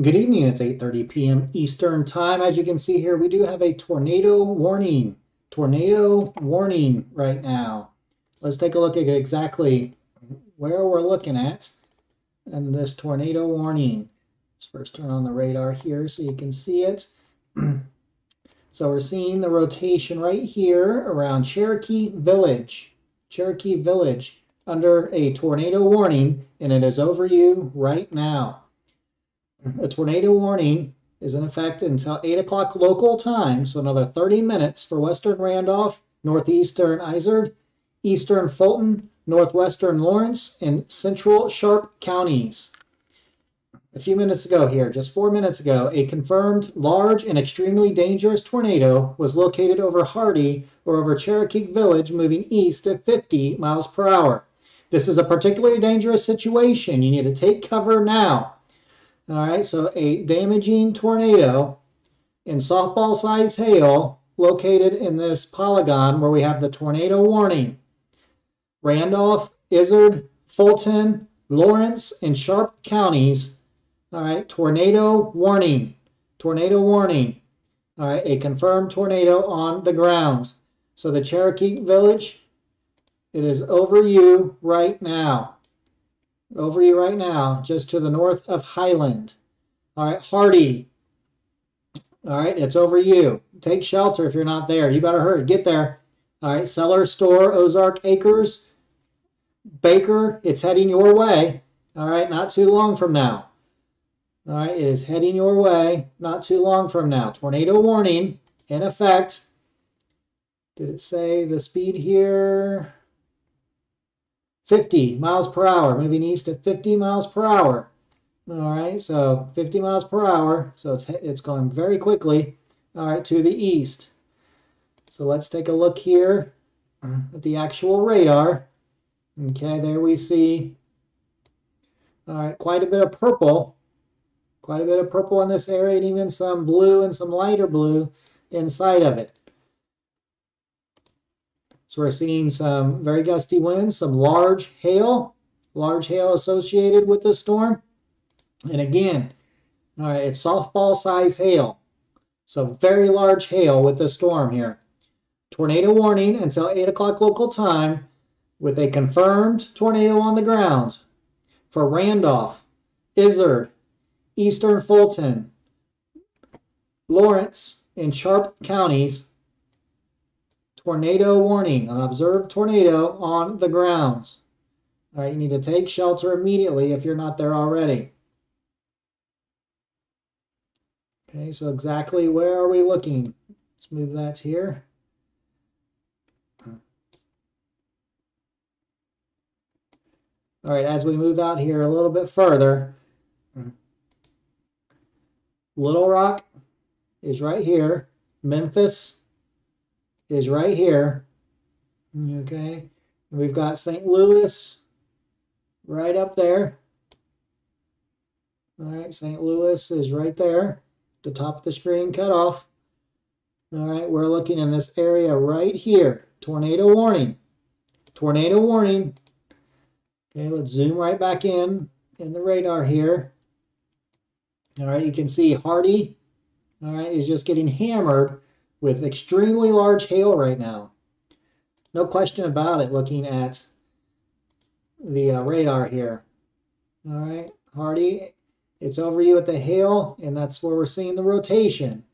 Good evening. It's 8:30 p.m. Eastern Time. As you can see here, we do have a tornado warning. Tornado warning right now. Let's take a look at exactly where we're looking at in this tornado warning. Let's first turn on the radar here so you can see it. So we're seeing the rotation right here around Cherokee Village. Cherokee Village under a tornado warning, and it is over you right now. A tornado warning is in effect until 8 o'clock local time, so another 30 minutes for western Randolph, northeastern Izard, eastern Fulton, northwestern Lawrence, and central Sharp counties. A few minutes ago here, just 4 minutes ago, a confirmed large and extremely dangerous tornado was located over Hardy or over Cherokee Village, moving east at 50 miles per hour. This is a particularly dangerous situation. You need to take cover now. All right, so a damaging tornado in softball size hail located in this polygon where we have the tornado warning. Randolph, Izard, Fulton, Lawrence, and Sharp counties. All right, tornado warning. Tornado warning. All right, a confirmed tornado on the ground. So the Cherokee Village, it is over you right now. Over you right now, just to the north of Highland. All right, Hardy. All right, it's over you. Take shelter if you're not there. You better hurry. Get there. All right, Cellar Store, Ozark Acres, Baker, it's heading your way. All right, not too long from now. All right, it is heading your way not too long from now. Tornado warning in effect. Did it say the speed here? 50 miles per hour, moving east at 50 miles per hour. All right, so 50 miles per hour, so it's going very quickly, all right, to the east. So let's take a look here at the actual radar. Okay, there we see, all right, quite a bit of purple in this area, and even some blue and some lighter blue inside of it. So we're seeing some very gusty winds, some large hail associated with the storm. And again, all right, it's softball size hail. So very large hail with the storm here. Tornado warning until 8 o'clock local time with a confirmed tornado on the ground for Randolph, Izard, eastern Fulton, Lawrence, and Sharp counties. Tornado warning, an observed tornado on the grounds. All right, you need to take shelter immediately if you're not there already. Okay, so exactly where are we looking? Let's move that here. All right, as we move out here a little bit further, Little Rock is right here. Memphis is right here. Okay, and we've got St. Louis right up there. All right, St. Louis is right there, the top of the screen cut off. All right, we're looking in this area right here. Tornado warning. Tornado warning. Okay, let's zoom right back in the radar here. All right, you can see Hardy, all right, is just getting hammered with extremely large hail right now. No question about it looking at the radar here. All right, Hardy, it's over you at the hail, and that's where we're seeing the rotation.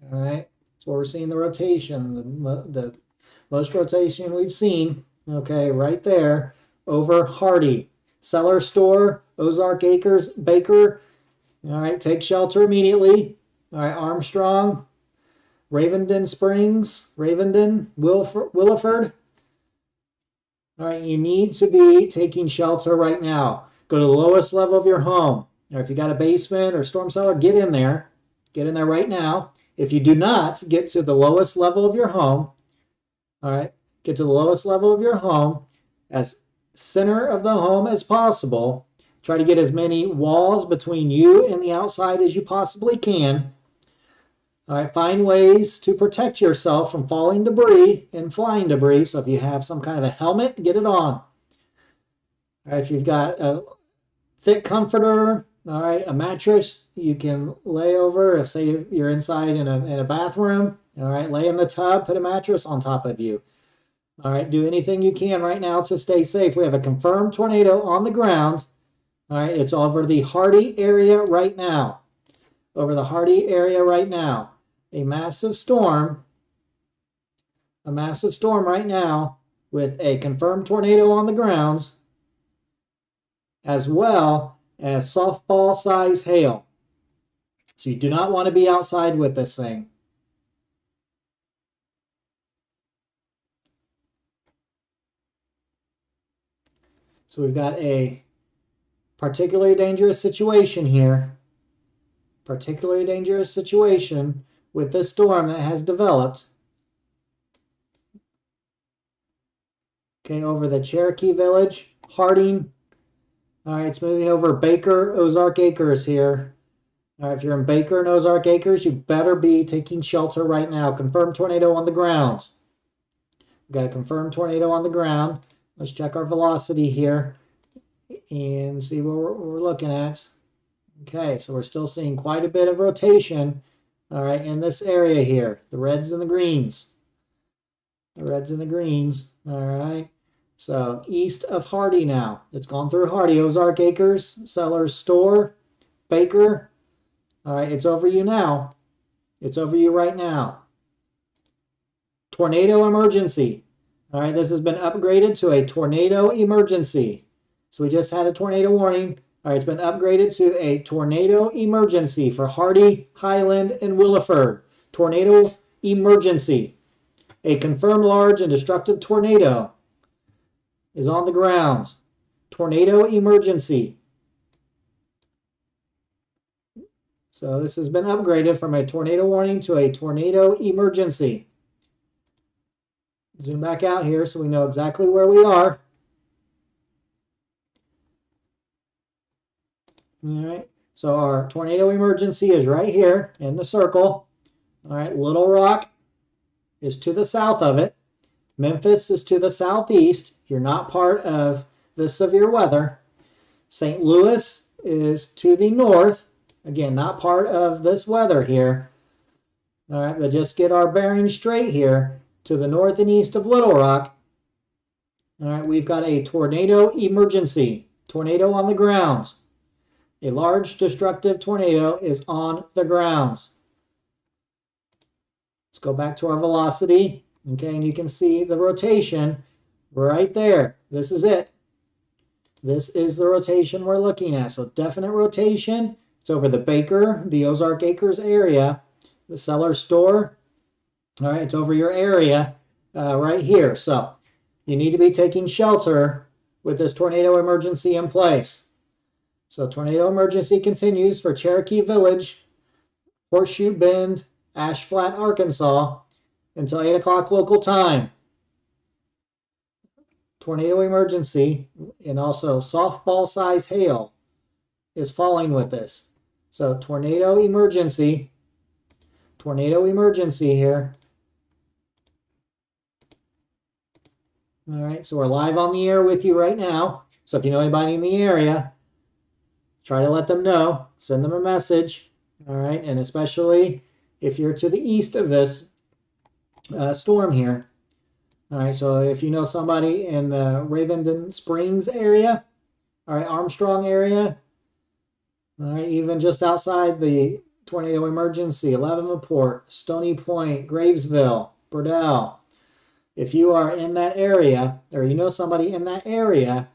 All right, that's where we're seeing the rotation, the most rotation we've seen, okay, right there over Hardy. Cellar Store, Ozark Acres, Baker. All right, take shelter immediately. All right, Armstrong, Ravenden Springs, Williford. All right, you need to be taking shelter right now. Go to the lowest level of your home. Or if you got a basement or storm cellar, get in there. Get in there right now. If you do not, get to the lowest level of your home. All right, get to the lowest level of your home as center of the home as possible. Try to get as many walls between you and the outside as you possibly can. All right, find ways to protect yourself from falling debris and flying debris. So if you have some kind of a helmet, get it on. All right, if you've got a thick comforter, All right, a mattress you can lay over. If say you're inside in a bathroom, all right, lay in the tub, put a mattress on top of you. All right, do anything you can right now to stay safe. We have a confirmed tornado on the ground. All right, it's over the Hardy area right now. Over the Hardy area right now. A massive storm right now with a confirmed tornado on the grounds, as well as softball size hail. So you do not want to be outside with this thing. So we've got a particularly dangerous situation here. Particularly dangerous situation with this storm that has developed. Okay, over the Cherokee Village, Harding. All right, it's moving over Baker, Ozark Acres here. All right, if you're in Baker and Ozark Acres, you better be taking shelter right now. Confirmed tornado on the ground. We've got a confirmed tornado on the ground. Let's check our velocity here and see what we're looking at. Okay, so we're still seeing quite a bit of rotation, all right, in this area here. The reds and the greens. The reds and the greens, all right. So east of Hardy now. It's gone through Hardy, Ozark Acres, Sellers Store, Baker. All right, it's over you now. It's over you right now. Tornado emergency. All right, this has been upgraded to a tornado emergency. So we just had a tornado warning. All right, it's been upgraded to a tornado emergency for Hardy, Highland, and Williford. Tornado emergency. A confirmed large and destructive tornado is on the ground. Tornado emergency. So this has been upgraded from a tornado warning to a tornado emergency. Zoom back out here so we know exactly where we are. All right, so our tornado emergency is right here in the circle. All right, Little Rock is to the south of it. Memphis is to the southeast. You're not part of the severe weather. St. Louis is to the north. Again, not part of this weather here. All right, but just get our bearings straight here. To the north and east of Little Rock. All right, we've got a tornado emergency. Tornado on the grounds. A large destructive tornado is on the grounds. Let's go back to our velocity. Okay, and you can see the rotation right there. This is it. This is the rotation we're looking at. So definite rotation. It's over the Baker, the Ozark Acres area, the Sellers Store. All right, it's over your area right here. So you need to be taking shelter with this tornado emergency in place. So tornado emergency continues for Cherokee Village, Horseshoe Bend, Ash Flat, Arkansas, until 8 o'clock local time. Tornado emergency, and also softball size hail is falling with this. So tornado emergency here. All right, so we're live on the air with you right now. So if you know anybody in the area, try to let them know, send them a message. All right, and especially if you're to the east of this storm here. All right, so if you know somebody in the Ravenden Springs area, all right, Armstrong area, all right, even just outside the tornado emergency, Leavenport, Stony Point, Gravesville, Burdell. If you are in that area, or you know somebody in that area,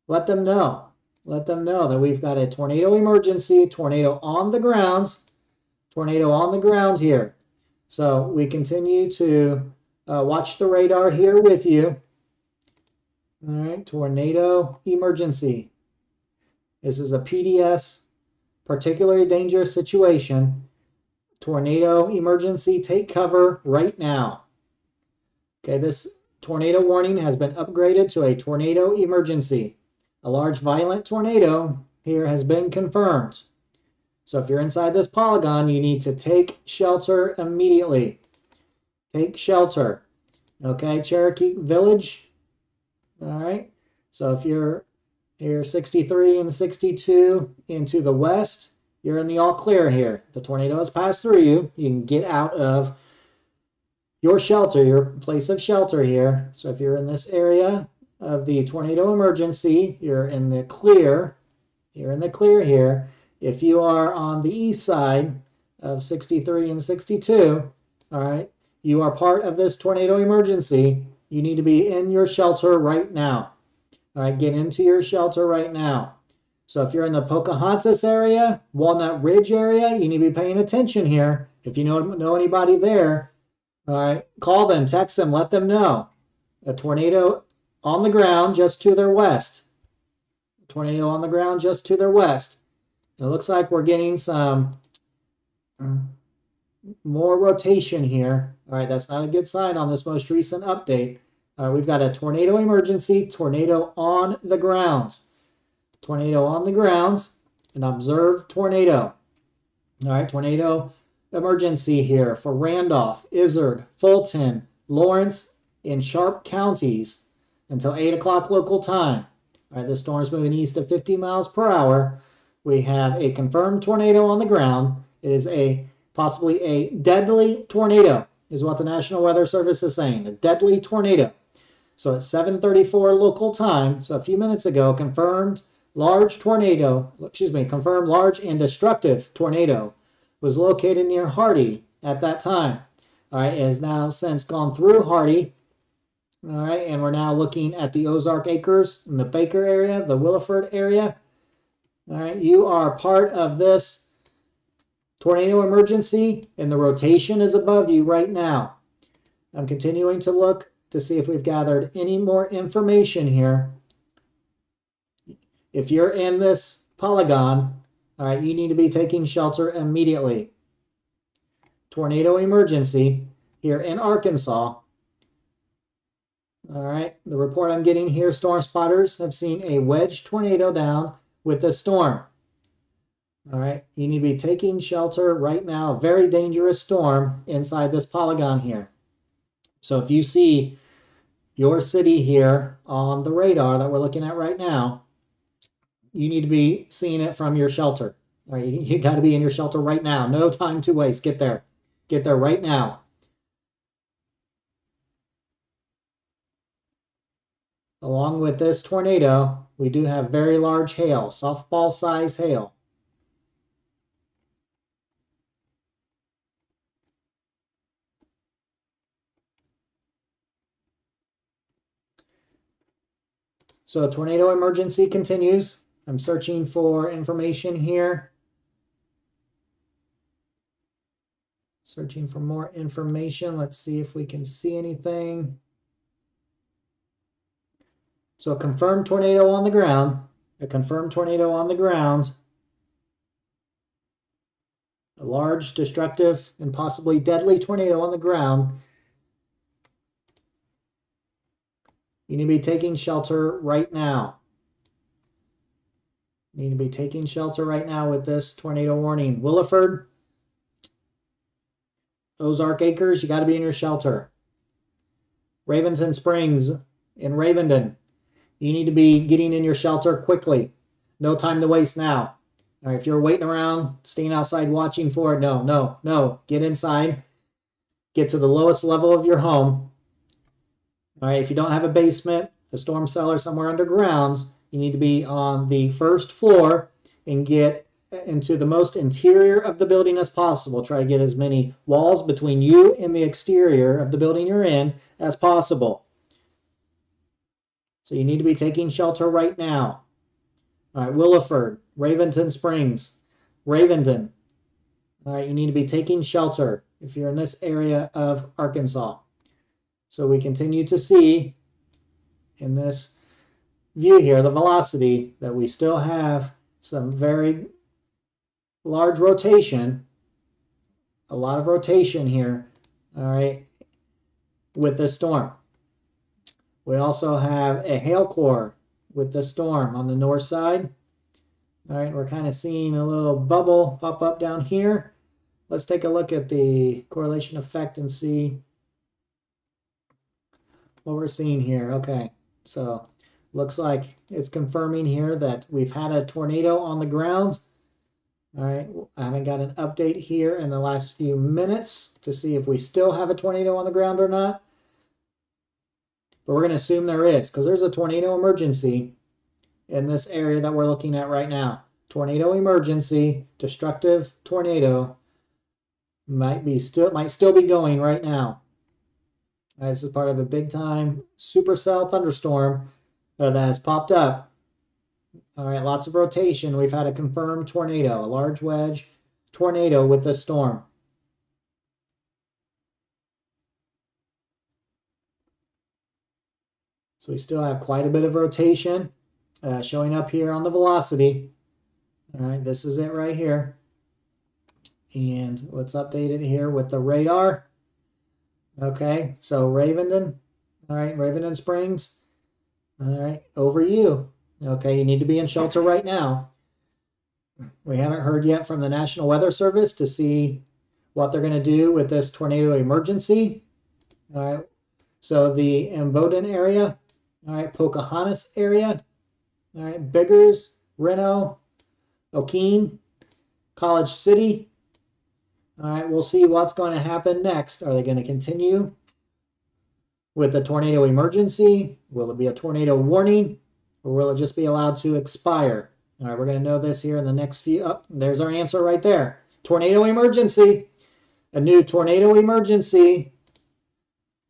let them know. Let them know that we've got a tornado emergency, tornado on the grounds here. So we continue to watch the radar here with you. All right, tornado emergency. This is a PDS, particularly dangerous situation. Tornado emergency, take cover right now. Okay, this tornado warning has been upgraded to a tornado emergency. A large violent tornado here has been confirmed. So if you're inside this polygon, you need to take shelter immediately. Take shelter. Okay, Cherokee Village. All right. So if you're Here, 63 and 62 into the west. You're in the all clear here. The tornado has passed through you. You can get out of your shelter, your place of shelter here. So if you're in this area of the tornado emergency, you're in the clear. You're in the clear here. If you are on the east side of 63 and 62, all right, you are part of this tornado emergency. You need to be in your shelter right now. All right, get into your shelter right now. So if you're in the Pocahontas area, Walnut Ridge area, you need to be paying attention here. If you know anybody there, all right, call them, text them, let them know. A tornado on the ground just to their west. A tornado on the ground just to their west. It looks like we're getting some more rotation here. All right, that's not a good sign on this most recent update. We've got a tornado emergency, tornado on the grounds. Tornado on the grounds, an observed tornado. All right, tornado emergency here for Randolph, Izard, Fulton, Lawrence, and Sharp counties until 8 o'clock local time. All right, the storm's moving east at 50 miles per hour. We have a confirmed tornado on the ground. It is possibly a deadly tornado, is what the National Weather Service is saying. A deadly tornado. So at 7:34 local time, so a few minutes ago, confirmed large and destructive tornado was located near Hardy at that time. All right, it has now since gone through Hardy. All right, and we're now looking at the Ozark Acres in the Baker area, the Williford area. All right, you are part of this tornado emergency, and the rotation is above you right now. I'm continuing to look to see if we've gathered any more information here. If you're in this polygon, all right, you need to be taking shelter immediately. Tornado emergency here in Arkansas. All right, the report I'm getting here, storm spotters have seen a wedge tornado down with the storm. All right, you need to be taking shelter right now. A very dangerous storm inside this polygon here. So if you see your city here on the radar that we're looking at right now, you need to be seeing it from your shelter. All right, you got to be in your shelter right now. No time to waste. Get there. Get there right now. Along with this tornado, we do have very large hail, softball size hail. So tornado emergency continues. I'm searching for information here. Searching for more information. Let's see if we can see anything. So a confirmed tornado on the ground. A confirmed tornado on the ground. A large, destructive, and possibly deadly tornado on the ground. You need to be taking shelter right now. You need to be taking shelter right now with this tornado warning. Williford, Ozark Acres, you got to be in your shelter. Raventon Springs in Ravenden, you need to be getting in your shelter quickly. No time to waste now. All right, if you're waiting around, staying outside watching for it, no. Get inside. Get to the lowest level of your home. All right, if you don't have a basement, a storm cellar somewhere underground, you need to be on the first floor and get into the most interior of the building as possible. Try to get as many walls between you and the exterior of the building you're in as possible. So you need to be taking shelter right now. All right, Williford, Raventon Springs, Ravenden. All right, you need to be taking shelter if you're in this area of Arkansas. So we continue to see in this view here, the velocity, that we still have some very large rotation, a lot of rotation here, all right, with this storm. We also have a hail core with the storm on the north side. All right, we're kind of seeing a little bubble pop up down here. Let's take a look at the correlation effect and see what we're seeing here. Okay, so Looks like it's confirming here that we've had a tornado on the ground. All right, I haven't got an update here in the last few minutes to see if we still have a tornado on the ground or not. But we're going to assume there is, because there's a tornado emergency in this area that we're looking at right now. Tornado emergency, destructive tornado might still be going right now. This is part of a big time supercell thunderstorm that has popped up. All right, lots of rotation. We've had a confirmed tornado, a large wedge tornado with this storm. So we still have quite a bit of rotation showing up here on the velocity. All right, this is it right here. And let's update it here with the radar. Okay, so Ravenden. All right, Ravenden Springs. All right, over you. Okay, you need to be in shelter right now. We haven't heard yet from the National Weather Service to see what they're going to do with this tornado emergency. All right, so the Imboden area, all right, Pocahontas area, all right, Biggers, Reno, Okeen, College City. All right, we'll see what's going to happen next. Are they going to continue with the tornado emergency? Will it be a tornado warning? Or will it just be allowed to expire? All right, we're going to know this here in the next few. Oh, there's our answer right there. Tornado emergency. A new tornado emergency.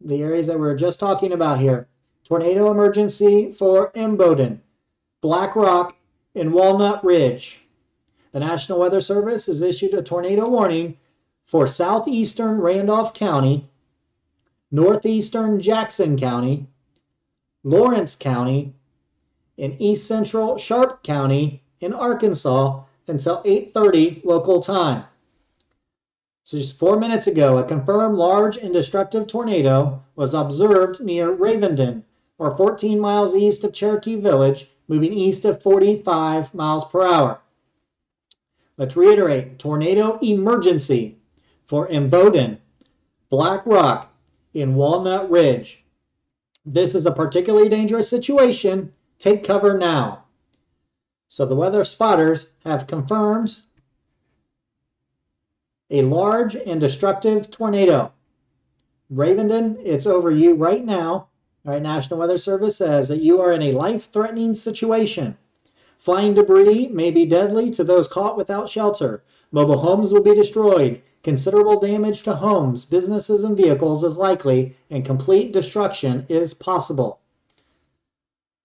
The areas that we were just talking about here. Tornado emergency for Imboden, Black Rock, and Walnut Ridge. The National Weather Service has issued a tornado warning for southeastern Randolph County, northeastern Jackson County, Lawrence County, in east central Sharp County in Arkansas until 8:30 local time. So just 4 minutes ago, a confirmed large and destructive tornado was observed near Ravenden, or 14 miles east of Cherokee Village, moving east at 45 miles per hour. Let's reiterate, tornado emergency for Imboden, Black Rock, and Walnut Ridge. This is a particularly dangerous situation. Take cover now. So the weather spotters have confirmed a large and destructive tornado. Ravenden, it's over you right now. All right, National Weather Service says that you are in a life-threatening situation. Flying debris may be deadly to those caught without shelter. Mobile homes will be destroyed. Considerable damage to homes, businesses, and vehicles is likely, and complete destruction is possible.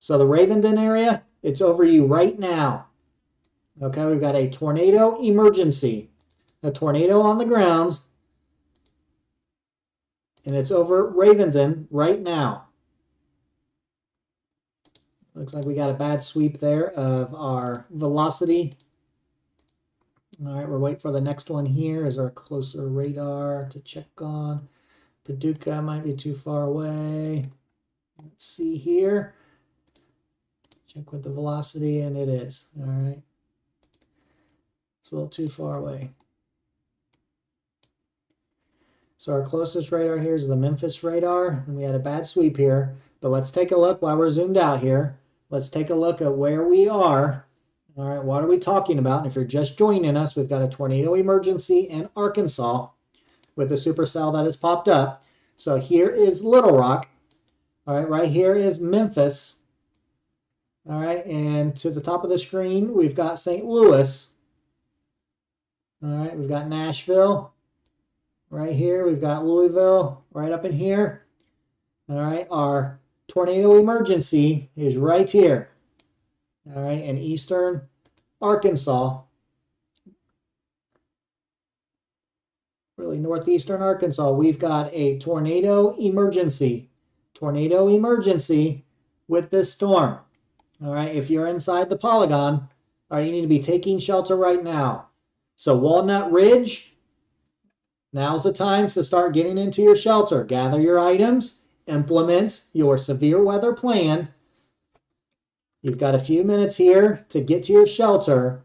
So the Ravenden area, it's over you right now. Okay, we've got a tornado emergency. A tornado on the grounds. And it's over Ravenden right now. Looks like we got a bad sweep there of our velocity. All right, we're waiting for the next one here. Is there a closer radar to check on? Paducah might be too far away. Let's see here. Check with the velocity, and it is. All right. It's a little too far away. So our closest radar here is the Memphis radar, and we had a bad sweep here. But let's take a look while we're zoomed out here. Let's take a look at where we are. All right, what are we talking about? And if you're just joining us, we've got a tornado emergency in Arkansas with the supercell that has popped up. So here is Little Rock. All right, right here is Memphis. All right, and to the top of the screen, we've got St. Louis. All right, we've got Nashville. Right here, we've got Louisville right up in here. All right, our tornado emergency is right here. All right, in eastern Arkansas. Really northeastern Arkansas, we've got a tornado emergency. Tornado emergency with this storm. All right, if you're inside the polygon, all right, you need to be taking shelter right now. So Walnut Ridge, now's the time to start getting into your shelter. Gather your items, implement your severe weather plan. You've got a few minutes here to get to your shelter.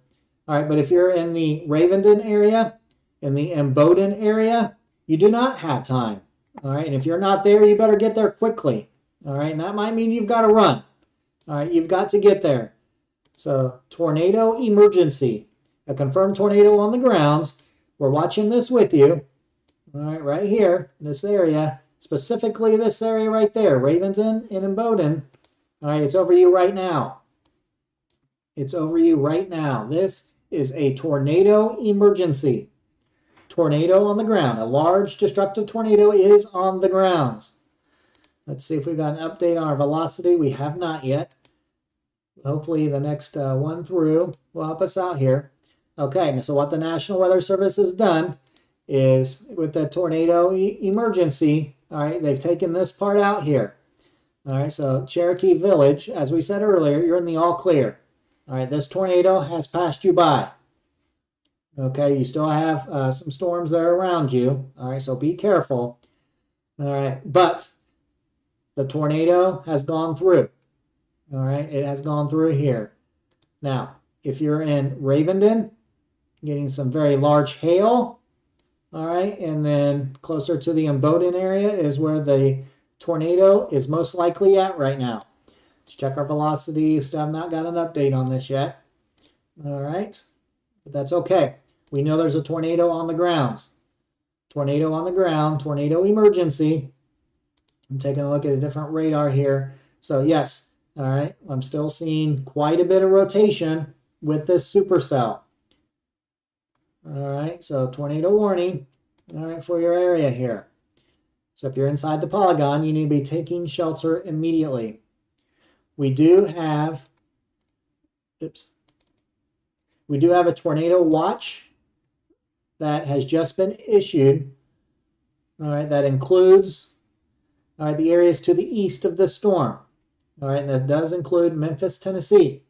All right, but if you're in the Ravenden area, in the Imboden area, you do not have time. All right, and if you're not there, you better get there quickly. All right, and that might mean you've got to run. All right, you've got to get there. So tornado emergency. A confirmed tornado on the grounds. We're watching this with you. All right, right here, this area, specifically this area right there, Raventon and Imboden. All right, it's over you right now. It's over you right now. This is a tornado emergency. Tornado on the ground. A large destructive tornado is on the grounds. Let's see if we've got an update on our velocity. We have not yet. Hopefully the next one through will help us out here. Okay, so what the National Weather Service has done is with the tornado emergency, all right, they've taken this part out here. All right, so Cherokee Village, as we said earlier, you're in the all clear. All right, this tornado has passed you by. Okay, you still have some storms there around you. All right, so be careful. All right, but the tornado has gone through. All right, it has gone through here. Now, if you're in Raventon, getting some very large hail, all right, and then closer to the Imboden area is where the tornado is most likely at right now. Let's check our velocity. Still have not got an update on this yet. All right, but that's okay. We know there's a tornado on the grounds. Tornado on the ground, tornado emergency. I'm taking a look at a different radar here. So yes, all right, I'm still seeing quite a bit of rotation with this supercell. All right, so tornado warning, all right, for your area here. So if you're inside the polygon, you need to be taking shelter immediately. We do have, we do have a tornado watch that has just been issued, all right, that includes, all right, the areas to the east of the storm. All right, and that does include Memphis, Tennessee.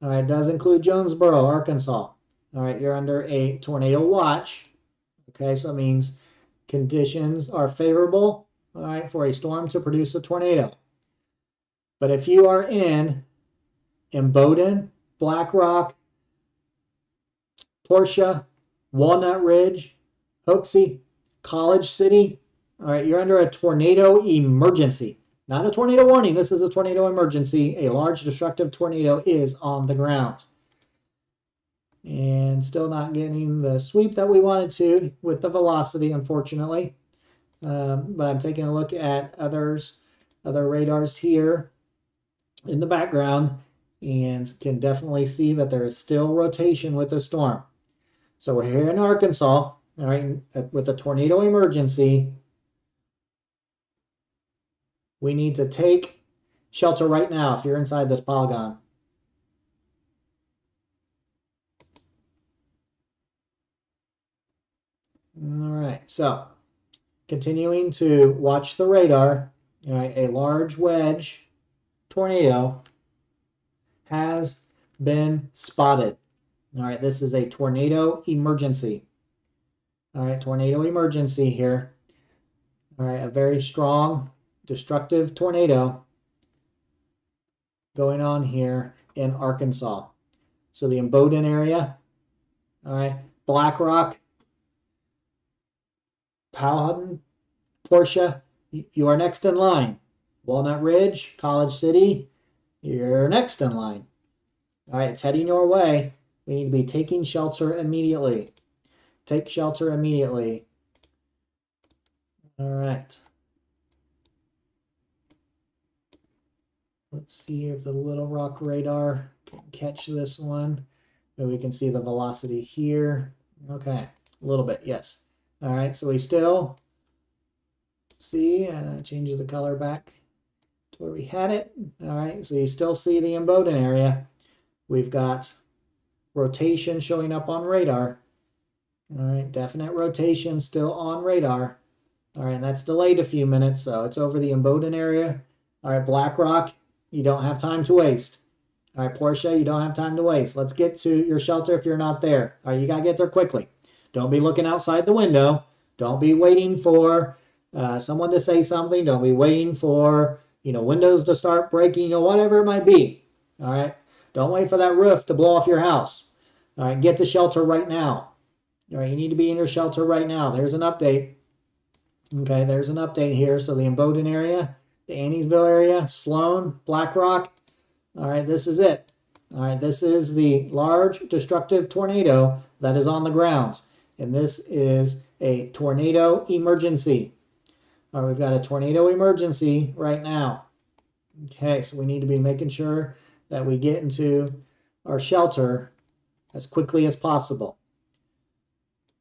All right, it does include Jonesboro, Arkansas. All right, you're under a tornado watch. Okay, so it means conditions are favorable, all right, for a storm to produce a tornado. But if you are in Imboden, Black Rock, Portia, Walnut Ridge, Hoxie, College City, all right, you're under a tornado emergency. Not a tornado warning. This is a tornado emergency. A large destructive tornado is on the ground. And still not getting the sweep that we wanted to with the velocity, unfortunately. But I'm taking a look at other radars here in the background and can definitely see that there is still rotation with the storm. So we're here in Arkansas, all right, with a tornado emergency. We need to take shelter right now if you're inside this polygon. All right, so continuing to watch the radar, all right, a large wedge tornado has been spotted. All right, this is a tornado emergency. All right, tornado emergency here. All right, a very strong destructive tornado going on here in Arkansas. So the Imboden area, all right, Black Rock, Powhatan, Portia, you are next in line. Walnut Ridge, College City, you're next in line. All right, it's heading your way. We need to be taking shelter immediately. Take shelter immediately. All right. Let's see if the Little Rock radar can catch this one. Maybe we can see the velocity here. Okay, a little bit, yes. All right, so we still see, changes the color back to where we had it. All right, so you still see the Imboden area. We've got rotation showing up on radar. All right, definite rotation still on radar. All right, and that's delayed a few minutes, so it's over the Imboden area. All right, Black Rock, you don't have time to waste. All right, Portia, you don't have time to waste. Let's get to your shelter if you're not there. All right, you got to get there quickly. Don't be looking outside the window. Don't be waiting for someone to say something. Don't be waiting for, windows to start breaking, whatever it might be. All right, don't wait for that roof to blow off your house. All right, get to shelter right now. All right, you need to be in your shelter right now. There's an update. Okay, there's an update here. So the Imboden area, the Anniesville area, Sloan, Black Rock, All right, this is it. All right, this is the large destructive tornado that is on the ground. And this is a tornado emergency. All right, we've got a tornado emergency right now. Okay, so we need to be making sure that we get into our shelter as quickly as possible.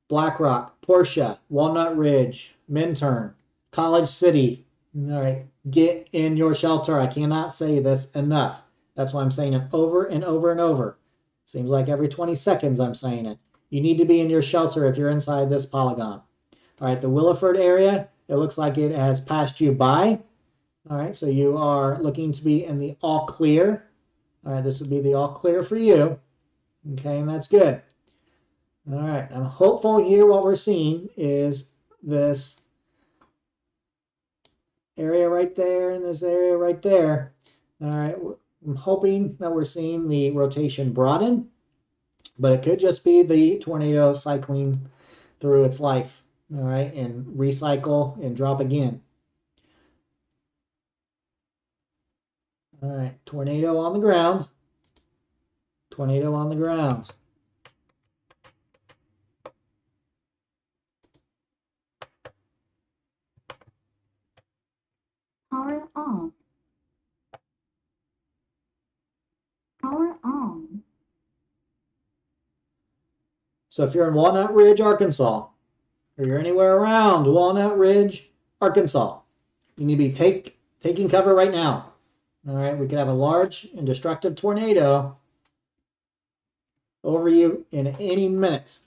BlackRock, Portia, Walnut Ridge, Minturn, College City. All right, get in your shelter. I cannot say this enough. That's why I'm saying it over and over and over. Seems like every 20 seconds I'm saying it. You need to be in your shelter if you're inside this polygon. All right, the Williford area, it looks like it has passed you by. All right, so you are looking to be in the all clear. All right, this would be the all clear for you. Okay, and that's good. All right, I'm hopeful here what we're seeing is this area right there and this area right there. All right, I'm hoping that we're seeing the rotation broaden, but it could just be the tornado cycling through its life. All right, and recycle and drop again. All right, tornado on the ground. Tornado on the ground. Power on. Power on. So if you're in Walnut Ridge, Arkansas, or you're anywhere around Walnut Ridge, Arkansas, you need to be taking cover right now. All right, we could have a large and destructive tornado over you in any minute.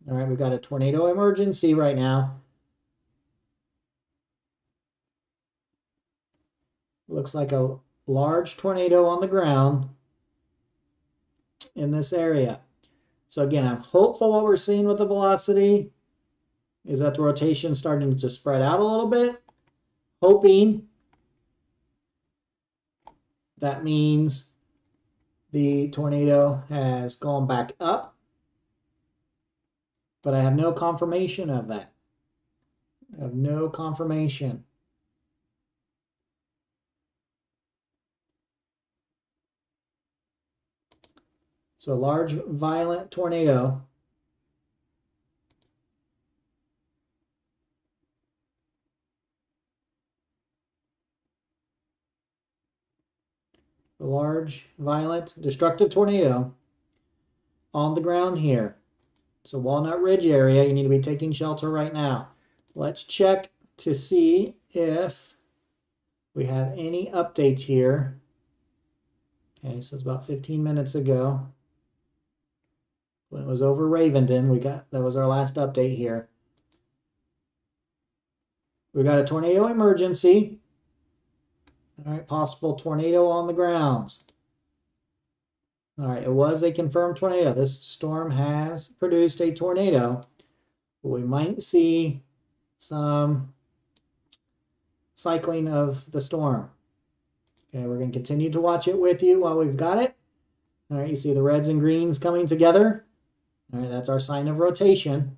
All right, we've got a tornado emergency right now. Looks like a large tornado on the ground in this area. So again, I'm hopeful what we're seeing with the velocity is that the rotation starting to spread out a little bit. Hoping that means the tornado has gone back up, but I have no confirmation of that. I have no confirmation. So a large violent tornado. A large, violent, destructive tornado on the ground here. So Walnut Ridge area, you need to be taking shelter right now. Let's check to see if we have any updates here. Okay, so it's about 15 minutes ago. When it was over Ravenden, that was our last update here. We got a tornado emergency. All right, possible tornado on the ground. All right, it was a confirmed tornado. This storm has produced a tornado. We might see some cycling of the storm. Okay, we're going to continue to watch it with you while we've got it. All right, you see the reds and greens coming together. All right, that's our sign of rotation.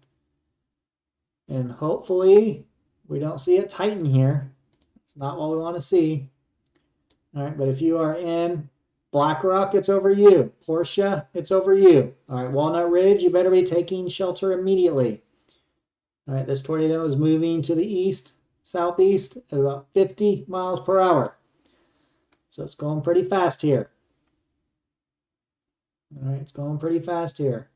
And hopefully we don't see it tighten here. It's not what we want to see. All right, but if you are in BlackRock, it's over you. Portia, it's over you. All right, Walnut Ridge, you better be taking shelter immediately. All right, this tornado is moving to the east, southeast at about 50 miles per hour. So it's going pretty fast here. All right, it's going pretty fast here.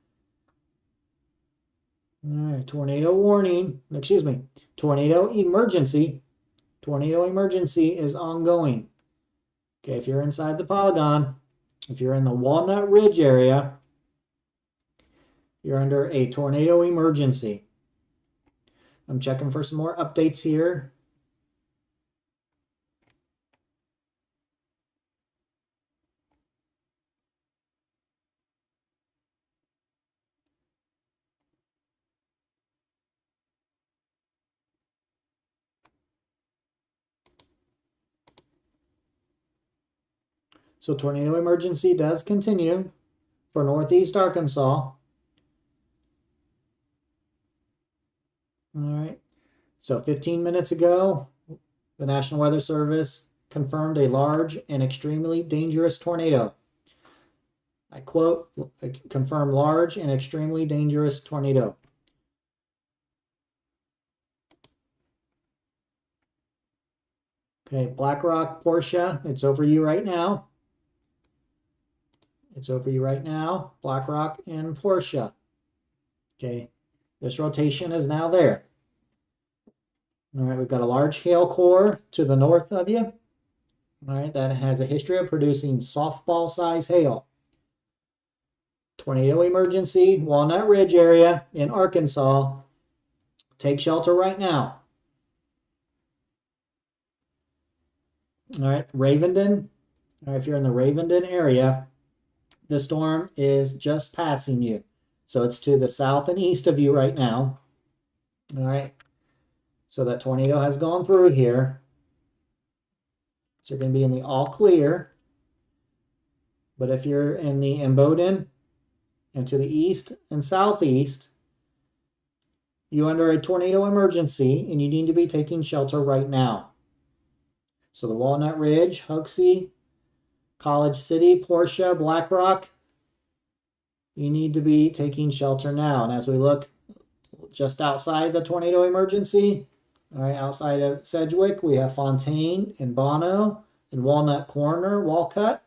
All right, tornado warning, excuse me, tornado emergency. Tornado emergency is ongoing. Okay, if you're inside the polygon, if you're in the Walnut Ridge area, you're under a tornado emergency. I'm checking for some more updates here. So tornado emergency does continue for Northeast Arkansas. All right. So 15 minutes ago, the National Weather Service confirmed a large and extremely dangerous tornado. I quote, confirmed large and extremely dangerous tornado. Okay, BlackRock, Portia, it's over you right now. It's over you right now, BlackRock and Portia. Okay, this rotation is now there. All right, we've got a large hail core to the north of you. All right, that has a history of producing softball-size hail. Tornado emergency, Walnut Ridge area in Arkansas. Take shelter right now. All right, Ravenden. All right, if you're in the Ravenden area, the storm is just passing you. So it's to the south and east of you right now. All right, so that tornado has gone through here. So you're going to be in the all clear. But if you're in the Imboden and to the east and southeast, you're under a tornado emergency and you need to be taking shelter right now. So the Walnut Ridge, Hoxie, College City, Portia, BlackRock, you need to be taking shelter now. And as we look just outside the tornado emergency, all right, outside of Sedgwick, we have Fontaine and Bono and Walnut Corner, Walcott.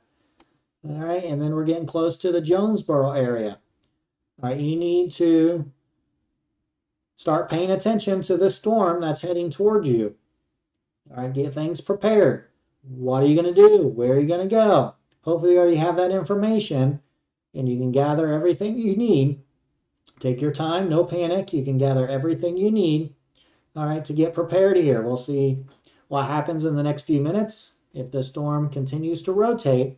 All right, and then we're getting close to the Jonesboro area. All right, you need to start paying attention to this storm that's heading towards you. All right, get things prepared. What are you going to do? Where are you going to go? Hopefully you already have that information and you can gather everything you need. Take your time, no panic. You can gather everything you need, all right, to get prepared here. We'll see what happens in the next few minutes. If the storm continues to rotate,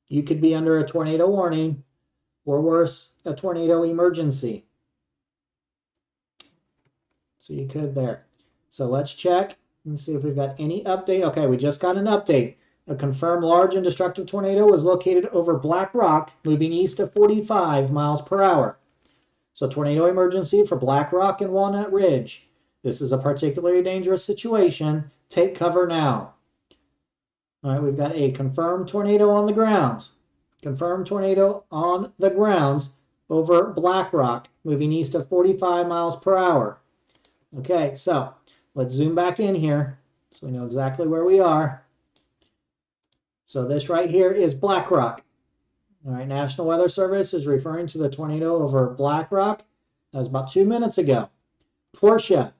you could be under a tornado warning or worse, a tornado emergency. So you could there. So let's check and see if we've got any update. Okay, we just got an update. A confirmed large and destructive tornado was located over Black Rock, moving east at 45 miles per hour. So tornado emergency for Black Rock and Walnut Ridge. This is a particularly dangerous situation. Take cover now. All right, we've got a confirmed tornado on the grounds. Confirmed tornado on the grounds over Black Rock, moving east at 45 miles per hour. Okay, so let's zoom back in here so we know exactly where we are. So this right here is Black Rock. All right, National Weather Service is referring to the tornado over Black Rock. That was about 2 minutes ago. Portia,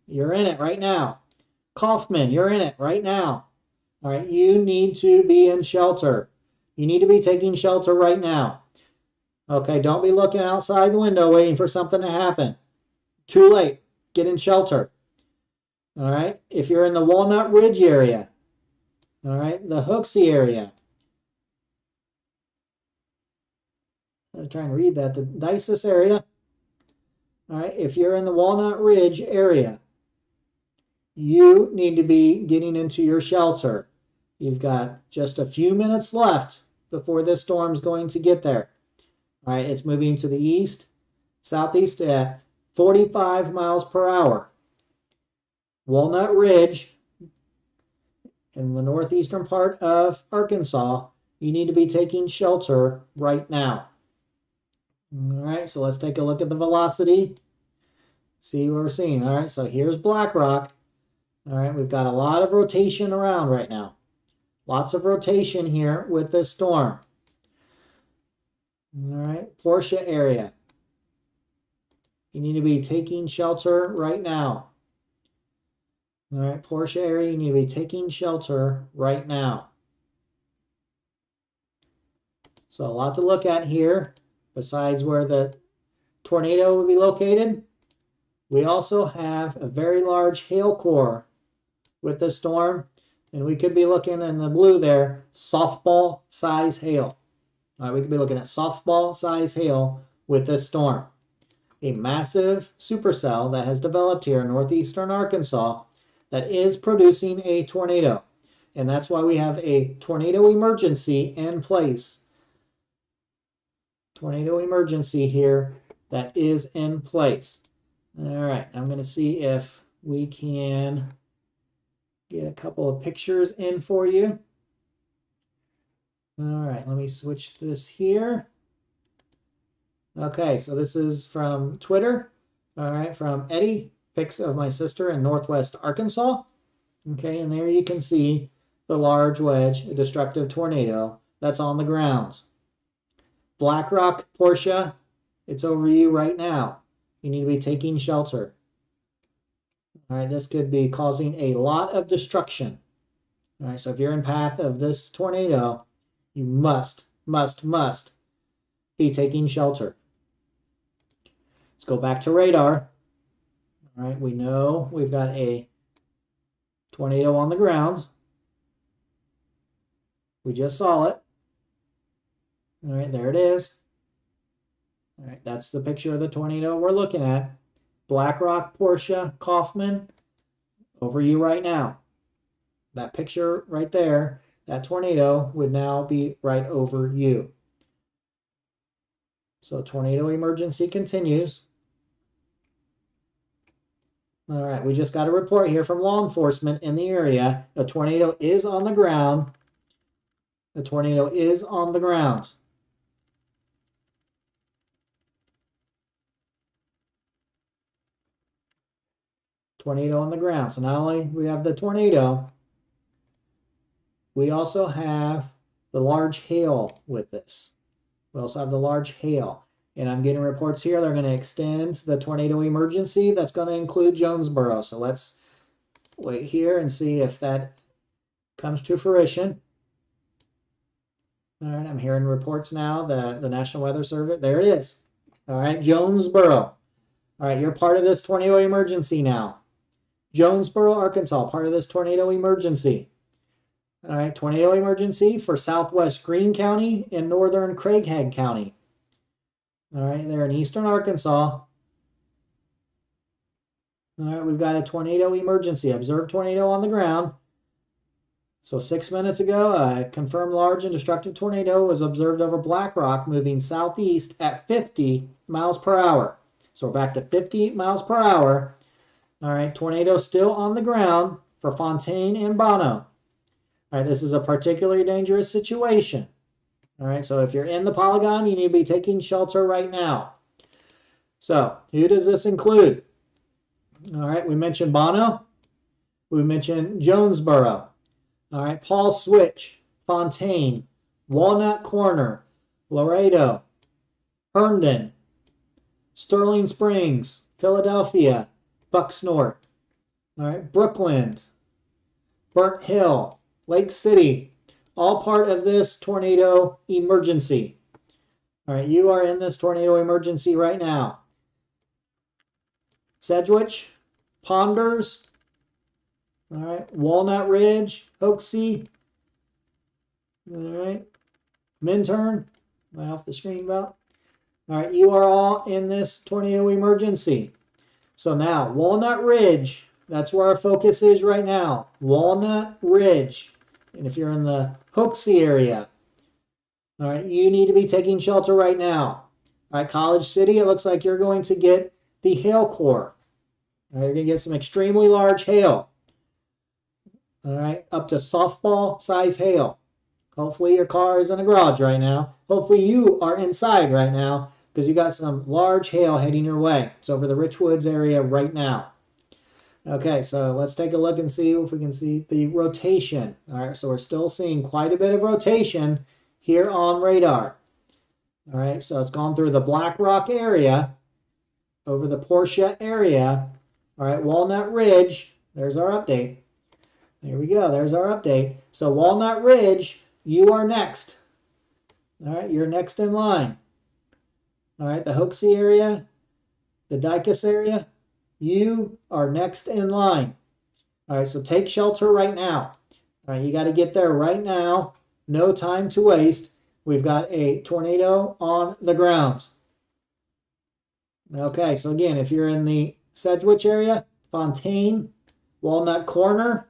you're in it right now. Kaufman, you're in it right now. All right, you need to be in shelter. You need to be taking shelter right now. Okay, don't be looking outside the window waiting for something to happen. Too late. Get in shelter. All right, if you're in the Walnut Ridge area, all right, the Hoxie area. I'm trying to read that. The Dices area. All right, if you're in the Walnut Ridge area, you need to be getting into your shelter. You've got just a few minutes left before this storm's going to get there. All right, it's moving to the east, southeast at 45 miles per hour. Walnut Ridge, in the northeastern part of Arkansas, you need to be taking shelter right now. All right, so let's take a look at the velocity. See what we're seeing. All right, so here's Black Rock. All right, we've got a lot of rotation around right now. Lots of rotation here with this storm. All right, Portia area. You need to be taking shelter right now. All right, Portia area, you need to be taking shelter right now. So a lot to look at here. Besides where the tornado will be located, we also have a very large hail core with this storm. And we could be looking in the blue there, softball size hail. All right, we could be looking at softball size hail with this storm. A massive supercell that has developed here in northeastern Arkansas that is producing a tornado. And that's why we have a tornado emergency in place. Tornado emergency here that is in place. All right, I'm going to see if we can get a couple of pictures in for you. All right, let me switch this here. Okay, so this is from Twitter. All right, from Eddie, pics of my sister in Northwest Arkansas. Okay, and there you can see the large wedge, a destructive tornado that's on the ground. BlackRock, Portia, it's over you right now. You need to be taking shelter. All right, this could be causing a lot of destruction. All right, so if you're in path of this tornado, you must be taking shelter. Let's go back to radar. All right, we know we've got a tornado on the ground. We just saw it. All right, there it is. All right, that's the picture of the tornado we're looking at. BlackRock, Portia, Kaufman, over you right now. That picture right there, that tornado would now be right over you. So tornado emergency continues. All right, we just got a report here from law enforcement in the area. The tornado is on the ground. The tornado is on the ground. Tornado on the ground. So not only we have the tornado, we also have the large hail with this. We also have the large hail. And I'm getting reports here they're going to extend the tornado emergency. That's going to include Jonesboro. So let's wait here and see if that comes to fruition. All right, I'm hearing reports now that the National Weather Service, there it is. All right, Jonesboro. All right, you're part of this tornado emergency now. Jonesboro, Arkansas, part of this tornado emergency. All right, tornado emergency for southwest Greene County and northern Craighead County. All right, they're in eastern Arkansas. All right, we've got a tornado emergency. Observed tornado on the ground. So 6 minutes ago, a confirmed large and destructive tornado was observed over BlackRock moving southeast at 50 miles per hour. So we're back to 50 miles per hour. All right, tornado still on the ground for Fontaine and Bono. All right, this is a particularly dangerous situation. All right, so if you're in the polygon, you need to be taking shelter right now. So who does this include? All right, we mentioned Bono. We mentioned Jonesboro. All right, Paul Switch, Fontaine, Walnut Corner, Laredo, Herndon, Sterling Springs, Philadelphia, Bucksnort. All right, Brookland, Burnt Hill, Lake City, all part of this tornado emergency. All right, you are in this tornado emergency right now. Sedgwick, Ponders, all right, Walnut Ridge, Hoxie, all right, Minturn, am I off the screen about? All right, you are all in this tornado emergency. So now, Walnut Ridge, that's where our focus is right now. Walnut Ridge. And if you're in the Hoxie area, all right, you need to be taking shelter right now. All right, College City, it looks like you're going to get the hail core. All right, you're going to get some extremely large hail. All right, up to softball size hail. Hopefully your car is in a garage right now. Hopefully you are inside right now because you got some large hail heading your way. It's over the Richwoods area right now. Okay, so let's take a look and see if we can see the rotation. All right, so we're still seeing quite a bit of rotation here on radar. All right, so it's gone through the BlackRock area, over the Portia area. All right, Walnut Ridge, there's our update. There we go, there's our update. So Walnut Ridge, you are next. All right, you're next in line. All right, the Hoxie area, the Dicus area, you are next in line. All right, so take shelter right now. All right, you got to get there right now. No time to waste. We've got a tornado on the ground. Okay, so again, if you're in the Sedgwick area, Fontaine, Walnut Corner,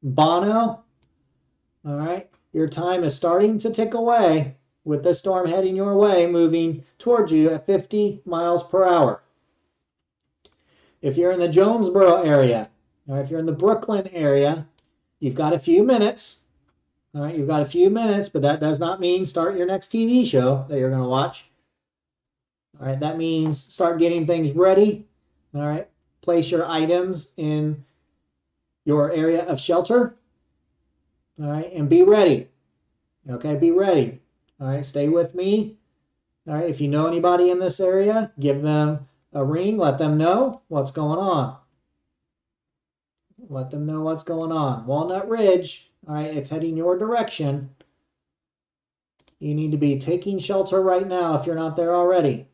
Bono, all right, your time is starting to tick away with the storm heading your way, moving towards you at 50 miles per hour. If you're in the Jonesboro area, or if you're in the Brooklyn area, you've got a few minutes. All right, you've got a few minutes, but that does not mean start your next TV show that you're going to watch. All right, that means start getting things ready. All right, place your items in your area of shelter. All right, and be ready. Okay, be ready. All right, stay with me. All right, if you know anybody in this area, give them a ring. Let them know what's going on. Let them know what's going on. Walnut Ridge, all right, it's heading your direction. You need to be taking shelter right now if you're not there already.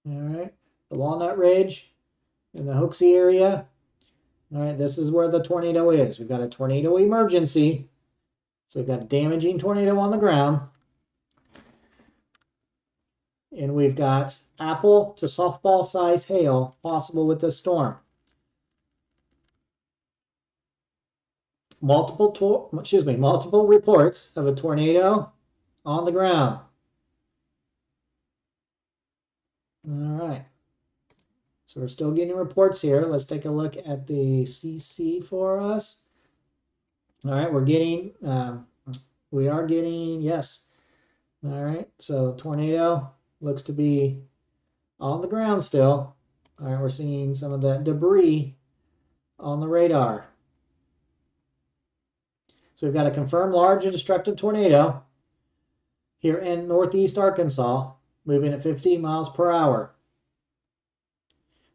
All right, the Walnut Ridge in the Hoxie area. All right, this is where the tornado is. We've got a tornado emergency. So we've got a damaging tornado on the ground. And we've got apple to softball size hail possible with this storm. Multiple reports of a tornado on the ground. All right. So we're still getting reports here. Let's take a look at the CC for us. All right, we are getting, yes. All right, so tornado looks to be on the ground still. All right, we're seeing some of that debris on the radar. So we've got a confirmed large and destructive tornado here in northeast Arkansas, moving at 50 miles per hour.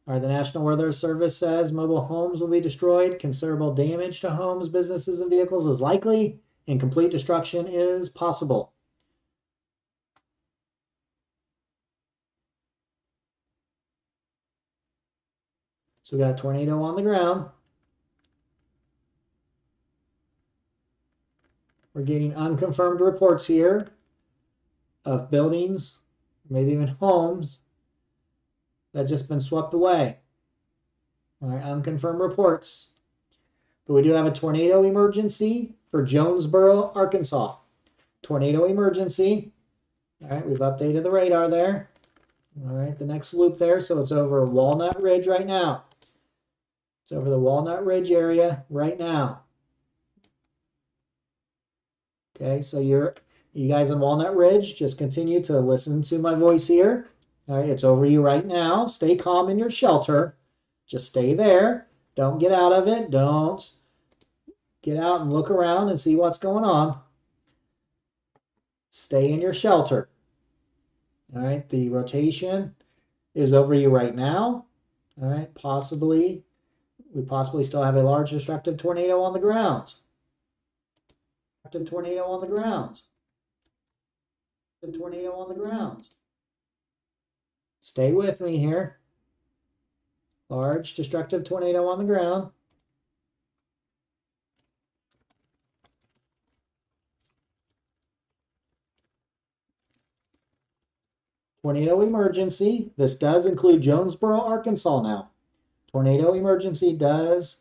All right, the National Weather Service says mobile homes will be destroyed. Considerable damage to homes, businesses, and vehicles is likely, and complete destruction is possible. So we got a tornado on the ground. We're getting unconfirmed reports here of buildings, maybe even homes, that just been swept away. All right, unconfirmed reports. But we do have a tornado emergency for Jonesboro, Arkansas. Tornado emergency. All right, we've updated the radar there. All right, the next loop there. So it's over Walnut Ridge right now. It's over the Walnut Ridge area right now. Okay, so you guys in Walnut Ridge, just continue to listen to my voice here. All right, it's over you right now. Stay calm in your shelter. Just stay there. Don't get out of it. Don't get out and look around and see what's going on. Stay in your shelter. All right, the rotation is over you right now. All right, we possibly still have a large destructive tornado on the ground. Tornado on the ground. The tornado on the ground. Stay with me here. Large destructive tornado on the ground. Tornado emergency. This does include Jonesboro, Arkansas now. Tornado emergency does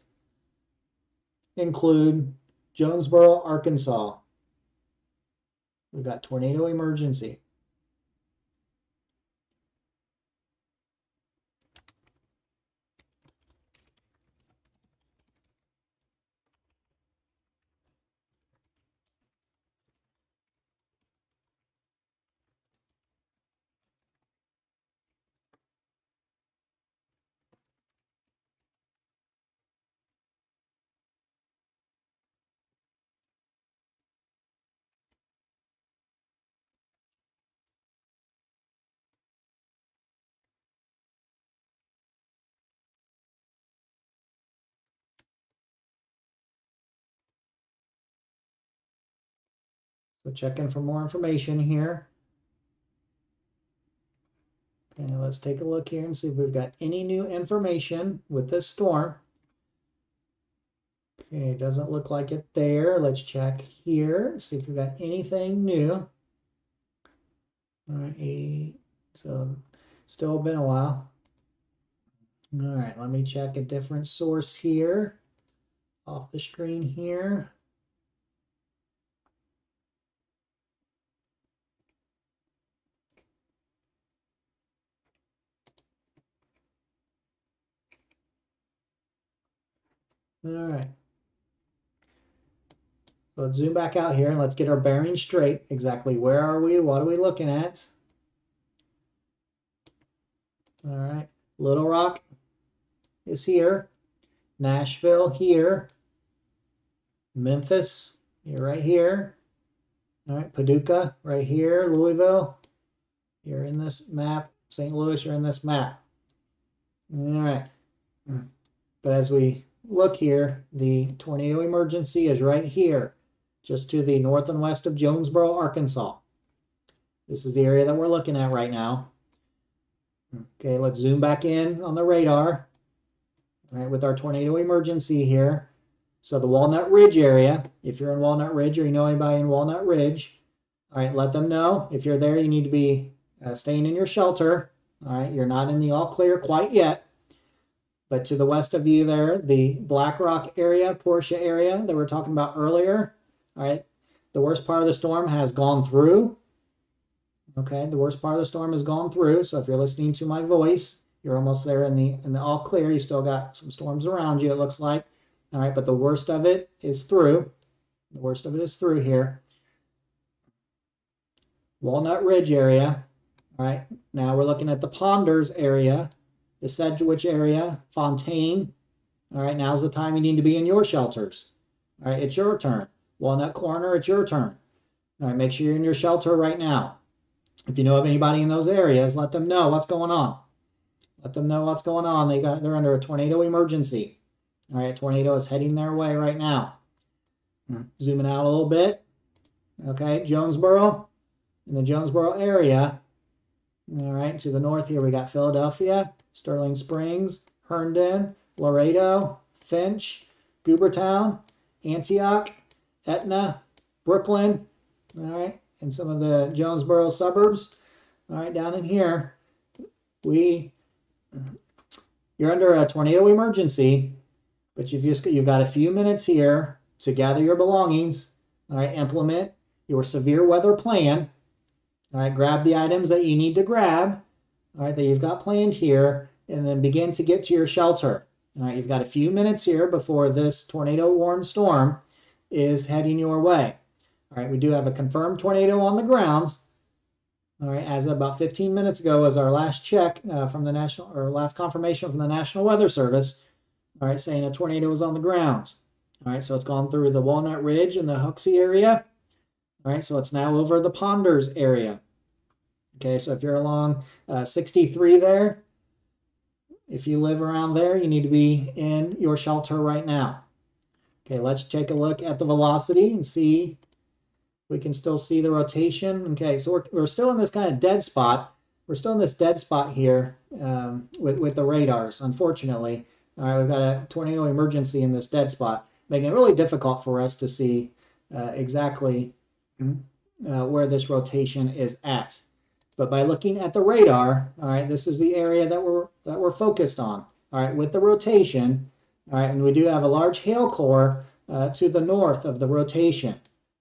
include Jonesboro, Arkansas. We've got tornado emergency. So check in for more information here. Okay, let's take a look here and see if we've got any new information with this storm. Okay, doesn't look like it there. Let's check here, see if we've got anything new. All right, so still been a while. All right, let me check a different source here off the screen here. All right, Let's zoom back out here and let's get our bearings straight. Exactly where are we? What are we looking at? All right. Little Rock is here. Nashville here. Memphis, you're right here. All right. Paducah right here. Louisville, you're in this map. St. Louis, you're in this map. All right. But as we look here, the tornado emergency is right here, just to the north and west of Jonesboro, Arkansas. This is the area that we're looking at right now. Okay, let's zoom back in on the radar. All right, with our tornado emergency here. So the Walnut Ridge area, if you're in Walnut Ridge or you know anybody in Walnut Ridge, all right, let them know. If you're there, you need to be staying in your shelter. All right, you're not in the all clear quite yet. But to the west of you there, the Black Rock area, Portia area that we were talking about earlier, all right, the worst part of the storm has gone through. Okay, the worst part of the storm has gone through. So if you're listening to my voice, you're almost there in the all clear. You still got some storms around you, it looks like. All right, but the worst of it is through. The worst of it is through here. Walnut Ridge area. All right, now we're looking at the Ponders area, the Sedgwick area, Fontaine. All right, now's the time you need to be in your shelters. All right, it's your turn. Walnut Corner, it's your turn. All right, make sure you're in your shelter right now. If you know of anybody in those areas, let them know what's going on. Let them know what's going on. They're under a tornado emergency. All right, tornado is heading their way right now. Zooming out a little bit. Okay, Jonesboro, in the Jonesboro area. All right, to the north here we got Philadelphia, Sterling Springs, Herndon, Laredo, Finch, Goobertown, Antioch, Etna, Brooklyn, all right, and some of the Jonesboro suburbs. All right, down in here, you're under a tornado emergency, but you've got a few minutes here to gather your belongings. All right, implement your severe weather plan. All right, grab the items that you need to grab, all right, that you've got planned here, and then begin to get to your shelter. All right, you've got a few minutes here before this tornado-warned storm is heading your way. All right, we do have a confirmed tornado on the grounds. All right, as of about 15 minutes ago was our last check from the last confirmation from the National Weather Service. All right, saying a tornado was on the grounds. All right, so it's gone through the Walnut Ridge and the Hooksy area. All right, so it's now over the Ponders area. Okay, so if you're along 63 there, if you live around there, you need to be in your shelter right now. Okay, let's take a look at the velocity and see if we can still see the rotation. Okay, so we're still in this kind of dead spot. We're still in this dead spot here with the radars, unfortunately. All right, we've got a tornado emergency in this dead spot, making it really difficult for us to see exactly where this rotation is at. But by looking at the radar, all right, this is the area that we're focused on. All right, with the rotation, all right, and we do have a large hail core to the north of the rotation.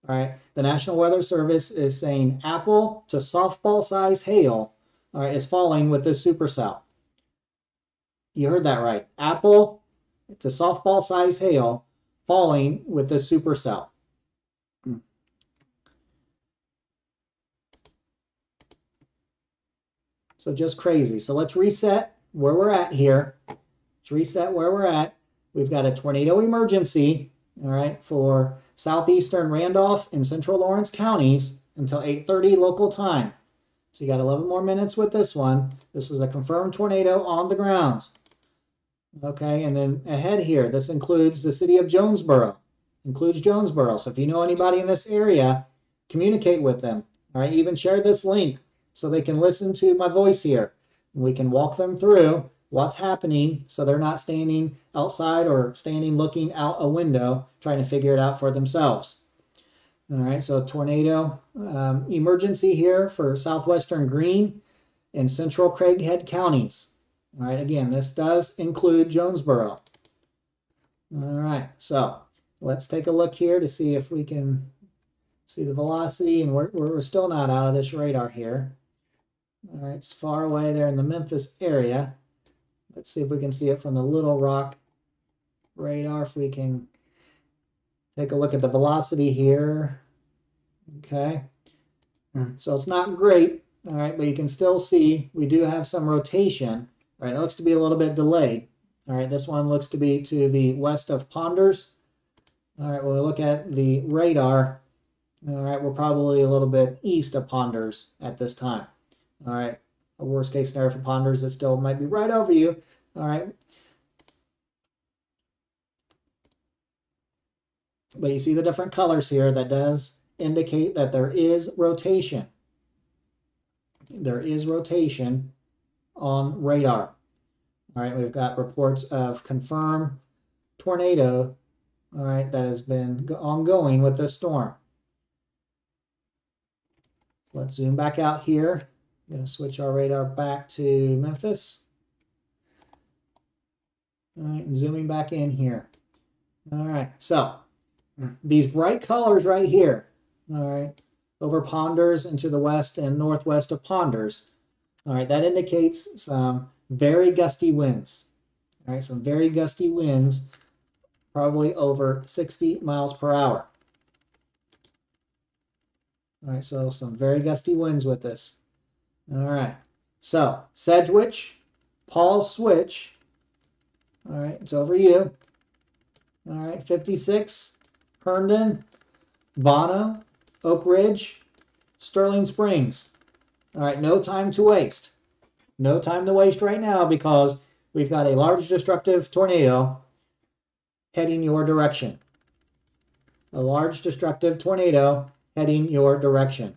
All right, the National Weather Service is saying apple to softball size hail, all right, is falling with this supercell. You heard that right. Apple to softball size hail falling with this supercell. So just crazy. So let's reset where we're at here. Let's reset where we're at. We've got a tornado emergency, all right, for southeastern Randolph and central Lawrence counties until 8:30 local time. So you got 11 more minutes with this one. This is a confirmed tornado on the grounds. Okay, and then ahead here, this includes the city of Jonesboro. Includes Jonesboro. So if you know anybody in this area, communicate with them. All right, even share this link so they can listen to my voice here. We can walk them through what's happening so they're not standing outside or standing looking out a window trying to figure it out for themselves. All right, so tornado emergency here for southwestern Greene and central Craighead counties. All right, again, this does include Jonesboro. All right, so let's take a look here to see if we can see the velocity, and we're still not out of this radar here. All right, it's far away there in the Memphis area. Let's see if we can see it from the Little Rock radar, if we can Take a look at the velocity here. Okay. So it's not great. All right, but you can still see we do have some rotation. All right, it looks to be a little bit delayed. All right, this one looks to be to the west of Ponders. All right, when we look at the radar, all right, we're probably a little bit east of Ponders at this time. All right, a worst case scenario for Ponders, it still might be right over you. All right. But you see the different colors here. That does indicate that there is rotation. There is rotation on radar. All right, we've got reports of confirmed tornado, all right, that has been ongoing with this storm. Let's zoom back out here. I'm going to switch our radar back to Memphis. All right, and zooming back in here. All right, so these bright colors right here, all right, over Ponders and to the west and northwest of Ponders, all right, that indicates some very gusty winds. All right, some very gusty winds, probably over 60 miles per hour. All right, so some very gusty winds with this. All right, so Sedgwick, Paul's Switch. All right, it's over you. All right, 56, Herndon, Bono, Oak Ridge, Sterling Springs. All right, no time to waste. No time to waste right now because we've got a large destructive tornado heading your direction. A large destructive tornado heading your direction.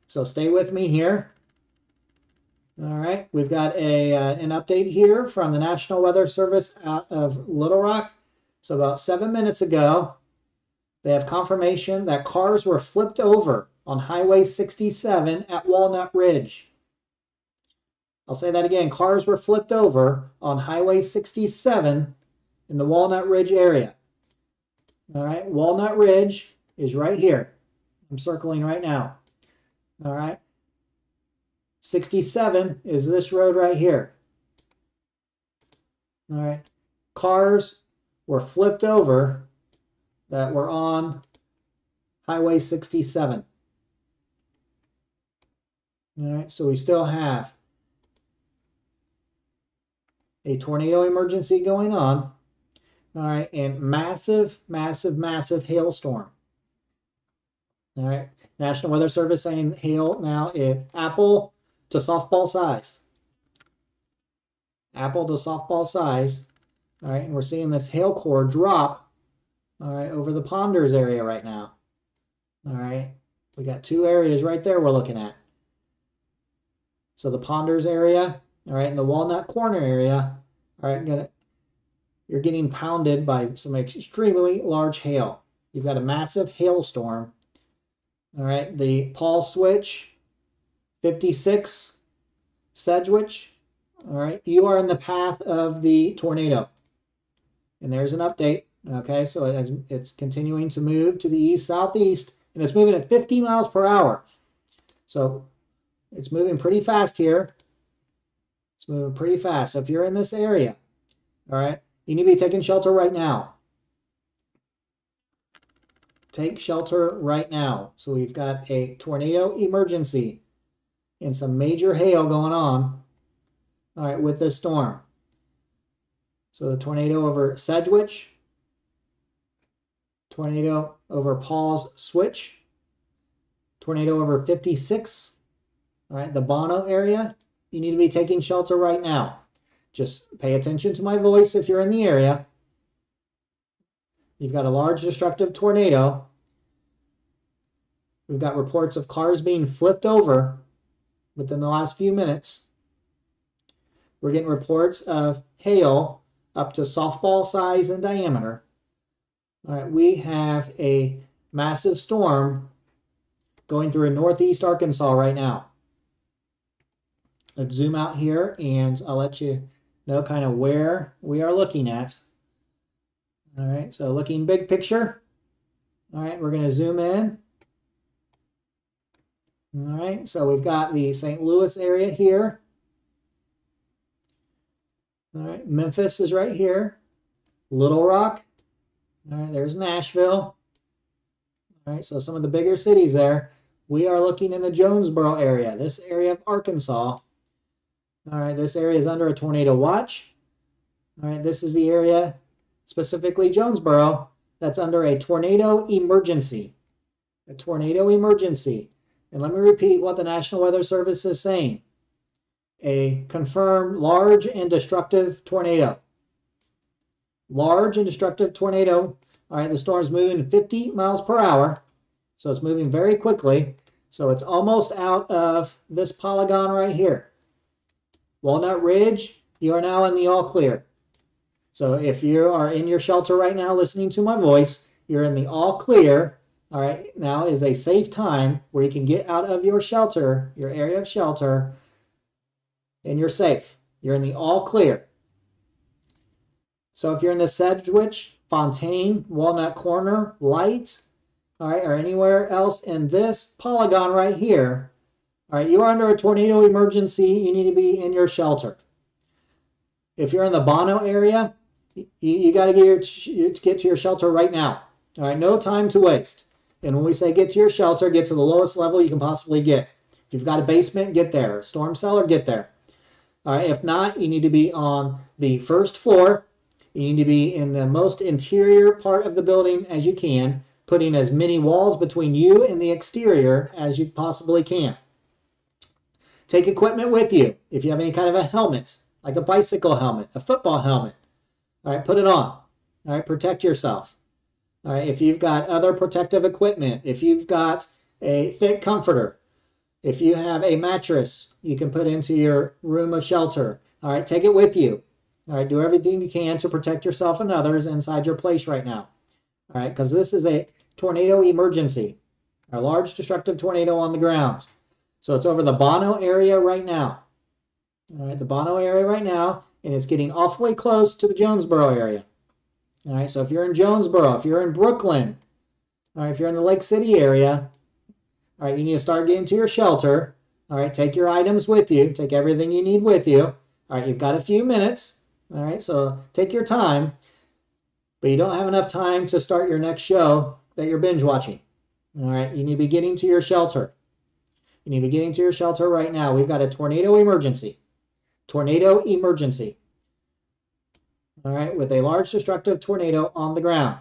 So stay with me here. All right, we've got an update here from the National Weather Service out of Little Rock. So about 7 minutes ago, they have confirmation that cars were flipped over on Highway 67 at Walnut Ridge. I'll say that again. Cars were flipped over on Highway 67 in the Walnut Ridge area. All right, Walnut Ridge is right here. I'm circling right now. All right. 67 is this road right here. All right. Cars were flipped over that were on Highway 67. All right, so we still have a tornado emergency going on. All right, and massive, massive, massive hailstorm. All right, National Weather Service saying hail now is apple to softball size. Apple to softball size. All right, and we're seeing this hail core drop, all right, over the Ponders area right now. All right, we got two areas right there we're looking at. So the Ponders area, all right, and the Walnut Corner area, all right, you're getting pounded by some extremely large hail. You've got a massive hailstorm. All right, the Paul Switch, 56, Sedgwick, all right, you are in the path of the tornado. And there's an update, okay, so it's continuing to move to the east-southeast, and it's moving at 50 miles per hour. So it's moving pretty fast here. It's moving pretty fast. So if you're in this area, all right, you need to be taking shelter right now. Take shelter right now. So we've got a tornado emergency and some major hail going on, all right, with this storm. So the tornado over Sedgwick, tornado over Paul's Switch, tornado over 56, all right, the Bono area. You need to be taking shelter right now. Just pay attention to my voice if you're in the area. You've got a large destructive tornado. We've got reports of cars being flipped over within the last few minutes. We're getting reports of hail up to softball size and diameter. All right, we have a massive storm going through northeast Arkansas right now. Let's zoom out here and I'll let you know kind of where we are looking at. All right, so looking big picture. All right, we're going to zoom in. All right, so we've got the St. Louis area here. All right, Memphis is right here. Little Rock, All right, there's Nashville. All right, so some of the bigger cities there. We are looking in the Jonesboro area, this area of Arkansas. All right, this area is under a tornado watch. All right, this is the area, specifically Jonesboro, that's under a tornado emergency. A tornado emergency. And let me repeat what the National Weather Service is saying. A confirmed large and destructive tornado. Large and destructive tornado. All right, the storm's moving 50 miles per hour. So it's moving very quickly. So it's almost out of this polygon right here. Walnut Ridge, you are now in the all clear. So if you are in your shelter right now listening to my voice, you're in the all clear. All right, now is a safe time where you can get out of your shelter, your area of shelter, and you're safe. You're in the all clear. So if you're in the Sedgwick, Fontaine, Walnut Corner, Light, all right, or anywhere else in this polygon right here, all right, you are under a tornado emergency. You need to be in your shelter. If you're in the Bono area, you got to get to your shelter right now. All right, no time to waste. And when we say get to your shelter, get to the lowest level you can possibly get. If you've got a basement, get there. A storm cellar, get there. All right, if not, you need to be on the first floor. You need to be in the most interior part of the building as you can, putting as many walls between you and the exterior as you possibly can. Take equipment with you. If you have any kind of a helmet, like a bicycle helmet, a football helmet, all right, put it on. All right, protect yourself. All right, if you've got other protective equipment, if you've got a thick comforter, if you have a mattress you can put into your room of shelter, all right, take it with you. All right, do everything you can to protect yourself and others inside your place right now. All right, because this is a tornado emergency, a large destructive tornado on the ground. So it's over the Bono area right now. All right, the Bono area right now, and it's getting awfully close to the Jonesboro area. All right, so if you're in Jonesboro, if you're in Brooklyn, all right, if you're in the Lake City area, all right, you need to start getting to your shelter. All right, take your items with you. Take everything you need with you. All right, you've got a few minutes. All right, so take your time, but you don't have enough time to start your next show that you're binge watching. All right, you need to be getting to your shelter. You need to be getting to your shelter right now. We've got a tornado emergency. Tornado emergency. All right, with a large destructive tornado on the ground.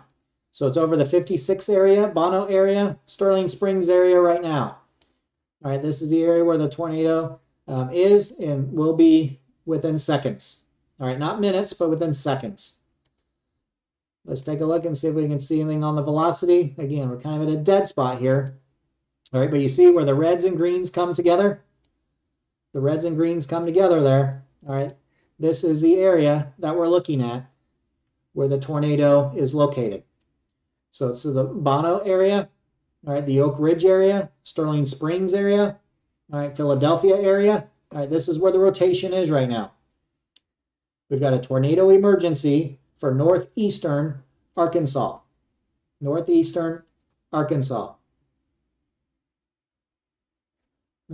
So it's over the 56 area, Bono area, Sterling Springs area right now. All right, this is the area where the tornado is and will be within seconds. All right, not minutes, but within seconds. Let's take a look and see if we can see anything on the velocity. Again, we're kind of at a dead spot here. All right, but you see where the reds and greens come together? The reds and greens come together there. All right, this is the area that we're looking at where the tornado is located. So it's the Bono area, all right, the Oak Ridge area, Sterling Springs area, all right, Philadelphia area. All right, this is where the rotation is right now. We've got a tornado emergency for northeastern Arkansas. Northeastern Arkansas.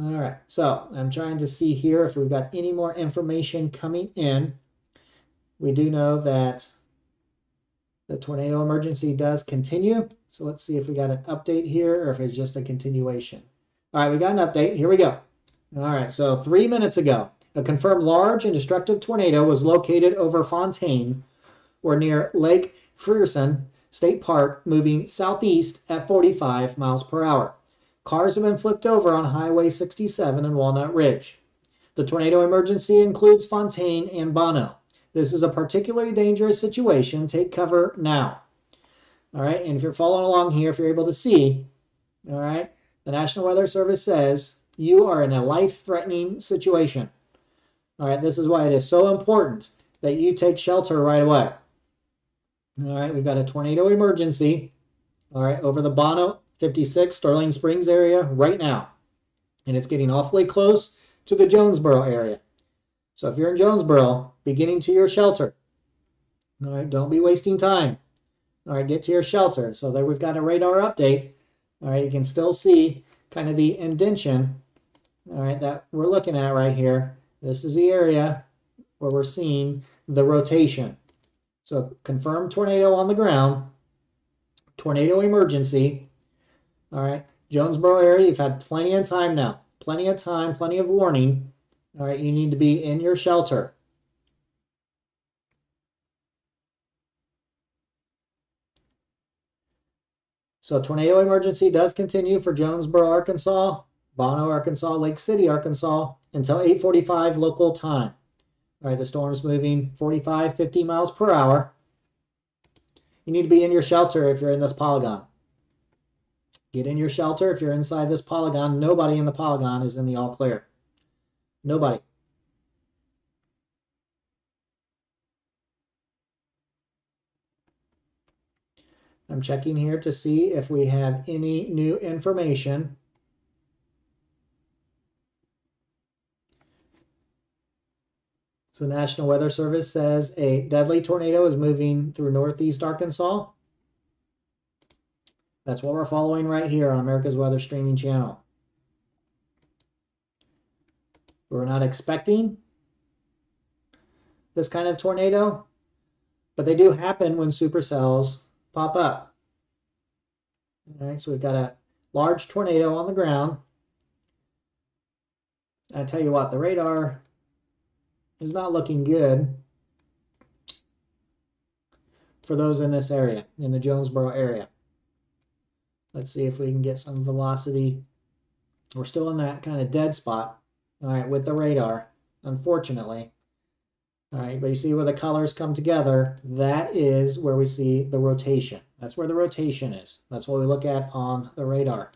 All right, so I'm trying to see here if we've got any more information coming in. We do know that the tornado emergency does continue. So let's see if we got an update here or if it's just a continuation. All right, we got an update. Here we go. All right, so 3 minutes ago, a confirmed large and destructive tornado was located over Fontaine or near Lake Frierson State Park, moving southeast at 45 miles per hour. Cars have been flipped over on Highway 67 and Walnut Ridge. The tornado emergency includes Fontaine and Bono. This is a particularly dangerous situation. Take cover now. All right, and if you're following along here, if you're able to see, all right, the National Weather Service says you are in a life-threatening situation. All right, this is why it is so important that you take shelter right away. All right, we've got a tornado emergency, all right, over the Bono 56 Sterling Springs area right now. And it's getting awfully close to the Jonesboro area. So if you're in Jonesboro, be getting to your shelter. All right, don't be wasting time. All right, get to your shelter. So there we've got a radar update. All right, you can still see kind of the indentation, all right, that we're looking at right here. This is the area where we're seeing the rotation. So confirmed tornado on the ground. tornado emergency. All right, Jonesboro area, you've had plenty of time now. Plenty of time, plenty of warning. All right, you need to be in your shelter. So tornado emergency does continue for Jonesboro, Arkansas, Bono, Arkansas, Lake City, Arkansas, until 8:45 local time. All right, the storm's moving 45, 50 miles per hour. You need to be in your shelter if you're in this polygon. Get in your shelter if you're inside this polygon. Nobody in the polygon is in the all clear. Nobody. I'm checking here to see if we have any new information. So the National Weather Service says a deadly tornado is moving through northeast Arkansas. That's what we're following right here on America's Weather streaming channel. We're not expecting this kind of tornado, but they do happen when supercells pop up. All right, so we've got a large tornado on the ground. I tell you what, the radar is not looking good for those in this area, in the Jonesboro area. Let's see if we can get some velocity. We're still in that kind of dead spot, all right, with the radar, unfortunately. All right, but you see where the colors come together, that is where we see the rotation. That's where the rotation is. That's what we look at on the radar.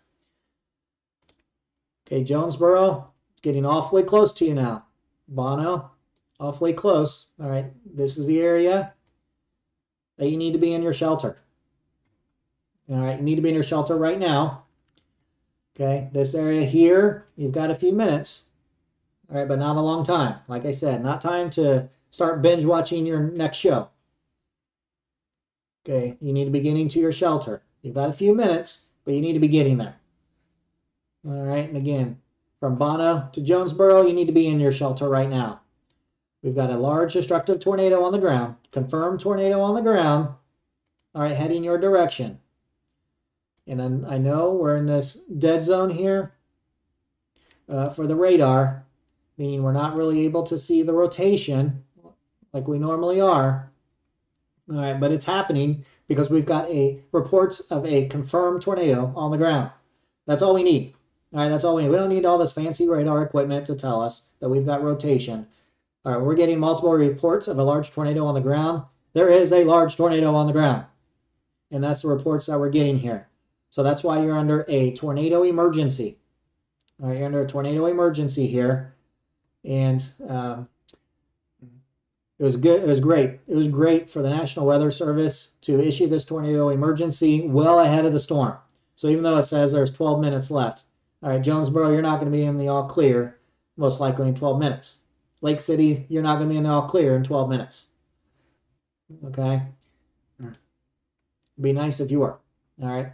Okay, Jonesboro, getting awfully close to you now. Bono, awfully close. All right, this is the area that you need to be in your shelter. All right, you need to be in your shelter right now. Okay, this area here, you've got a few minutes. All right, but not a long time. Like I said, not time to start binge watching your next show. Okay, you need to be getting to your shelter. You've got a few minutes, but you need to be getting there. All right, and again, from Bono to Jonesboro, you need to be in your shelter right now. We've got a large destructive tornado on the ground, confirmed tornado on the ground. All right, heading your direction. And I know we're in this dead zone here for the radar, meaning we're not really able to see the rotation like we normally are. All right, but it's happening because we've got reports of a confirmed tornado on the ground. That's all we need. All right, that's all we need. We don't need all this fancy radar equipment to tell us that we've got rotation. All right, we're getting multiple reports of a large tornado on the ground. There is a large tornado on the ground. And that's the reports that we're getting here. So that's why you're under a tornado emergency. All right, you're under a tornado emergency here. And it was good. It was great. It was great for the National Weather Service to issue this tornado emergency well ahead of the storm. So even though it says there's 12 minutes left, all right, Jonesboro, you're not going to be in the all clear, most likely in 12 minutes. Lake City, you're not going to be in the all clear in 12 minutes. Okay? It'd be nice if you were. All right?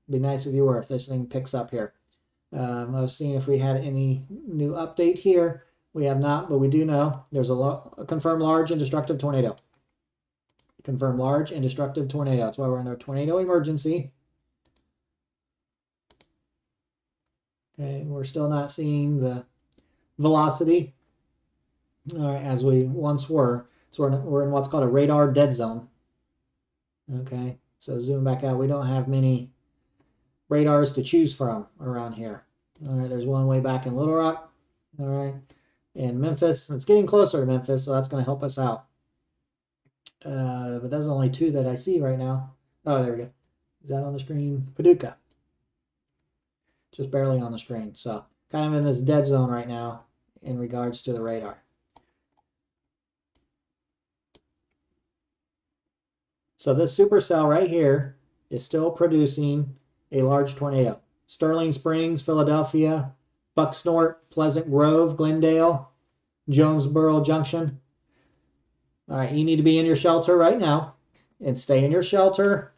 It'd be nice if you were, if this thing picks up here. I was seeing if we had any new update here. We have not, but we do know there's a confirmed large and destructive tornado. Confirmed large and destructive tornado. That's why we're under a tornado emergency. Okay, we're still not seeing the velocity as we once were. So we're in what's called a radar dead zone. Okay, so zoom back out. We don't have many radars to choose from around here. All right, there's one way back in Little Rock. All right, in Memphis. It's getting closer to Memphis, so that's going to help us out. But there's only two that I see right now. Oh, there we go. Is that on the screen? Paducah. Just barely on the screen. So kind of in this dead zone right now in regards to the radar. So this supercell right here is still producing a large tornado. Sterling Springs, Philadelphia, Bucksnort, Pleasant Grove, Glendale, Jonesboro Junction. All right, you need to be in your shelter right now and stay in your shelter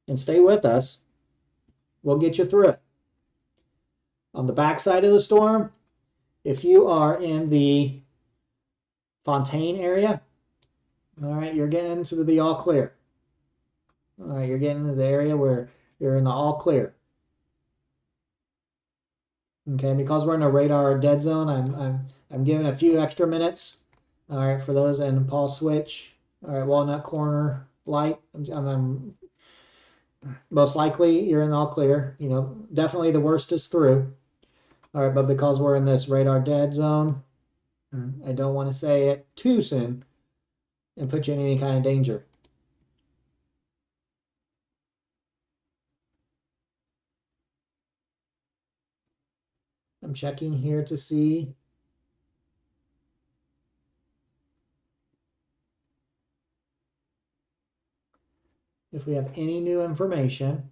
and stay with us. We'll get you through it. On the backside of the storm, if you are in the Fontaine area, all right, you're getting into the all clear. All right, you're getting into the area where you're in the all clear. Okay, because we're in a radar dead zone, I'm giving a few extra minutes. All right, for those, and pulse switch. All right, Walnut Corner light. I'm most likely you're in all clear. You know, definitely the worst is through. All right, but because we're in this radar dead zone, I don't want to say it too soon and put you in any kind of danger. I'm checking here to see. If we have any new information.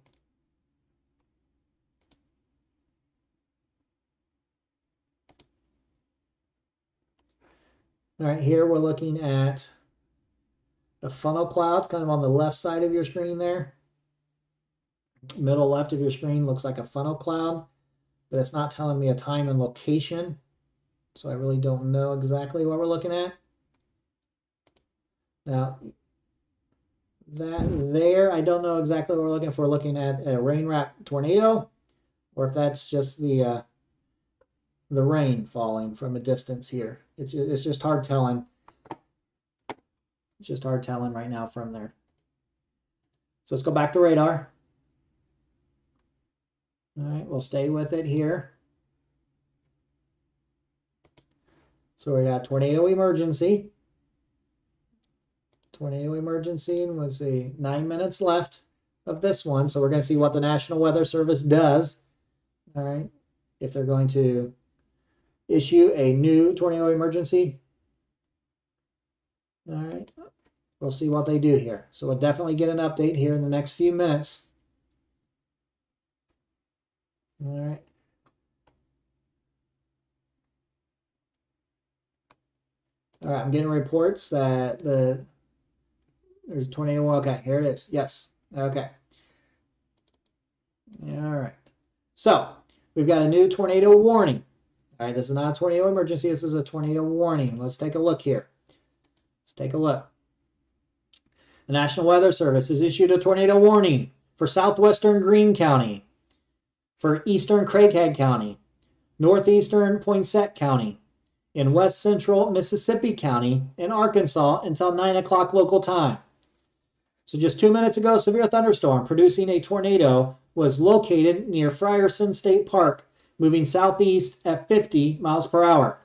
All right, here we're looking at the funnel clouds kind of on the left side of your screen there. Middle left of your screen looks like a funnel cloud, but it's not telling me a time and location. So I really don't know exactly what we're looking at. Now, that there, I don't know exactly what we're looking for. We're looking at a rain wrap tornado, or if that's just the rain falling from a distance here. It's just hard telling. It's just hard telling right now from there. So let's go back to radar. All right, we'll stay with it here. So we got tornado emergency. Tornado emergency, and let's see, 9 minutes left of this one. So we're going to see what the National Weather Service does. All right, if they're going to issue a new tornado emergency. All right, we'll see what they do here. So we'll definitely get an update here in the next few minutes. All right. All right, I'm getting reports that there's a tornado. Okay, here it is. Yes. Okay. All right. So we've got a new tornado warning. All right, this is not a tornado emergency. This is a tornado warning. Let's take a look here. Let's take a look. The National Weather Service has issued a tornado warning for southwestern Greene County, for eastern Craighead County, northeastern Poinsett County, in west central Mississippi County in Arkansas until 9 o'clock local time. So just 2 minutes ago, severe thunderstorm producing a tornado was located near Frierson State Park, moving southeast at 50 miles per hour.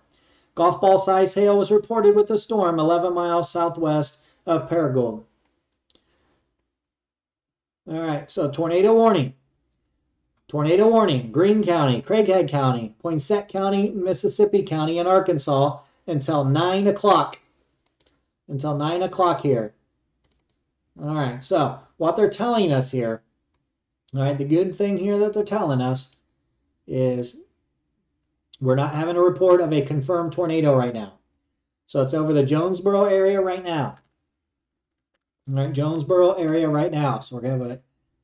Golf ball size hail was reported with the storm 11 miles southwest of Paragould. All right, so tornado warning. Tornado warning, Greene County, Craighead County, Poinsett County, Mississippi County, and Arkansas until 9 o'clock. Until 9 o'clock here. All right, so what they're telling us here, all right, the good thing here that they're telling us is we're not having a report of a confirmed tornado right now. So it's over the Jonesboro area right now. All right, Jonesboro area right now. So we're going to have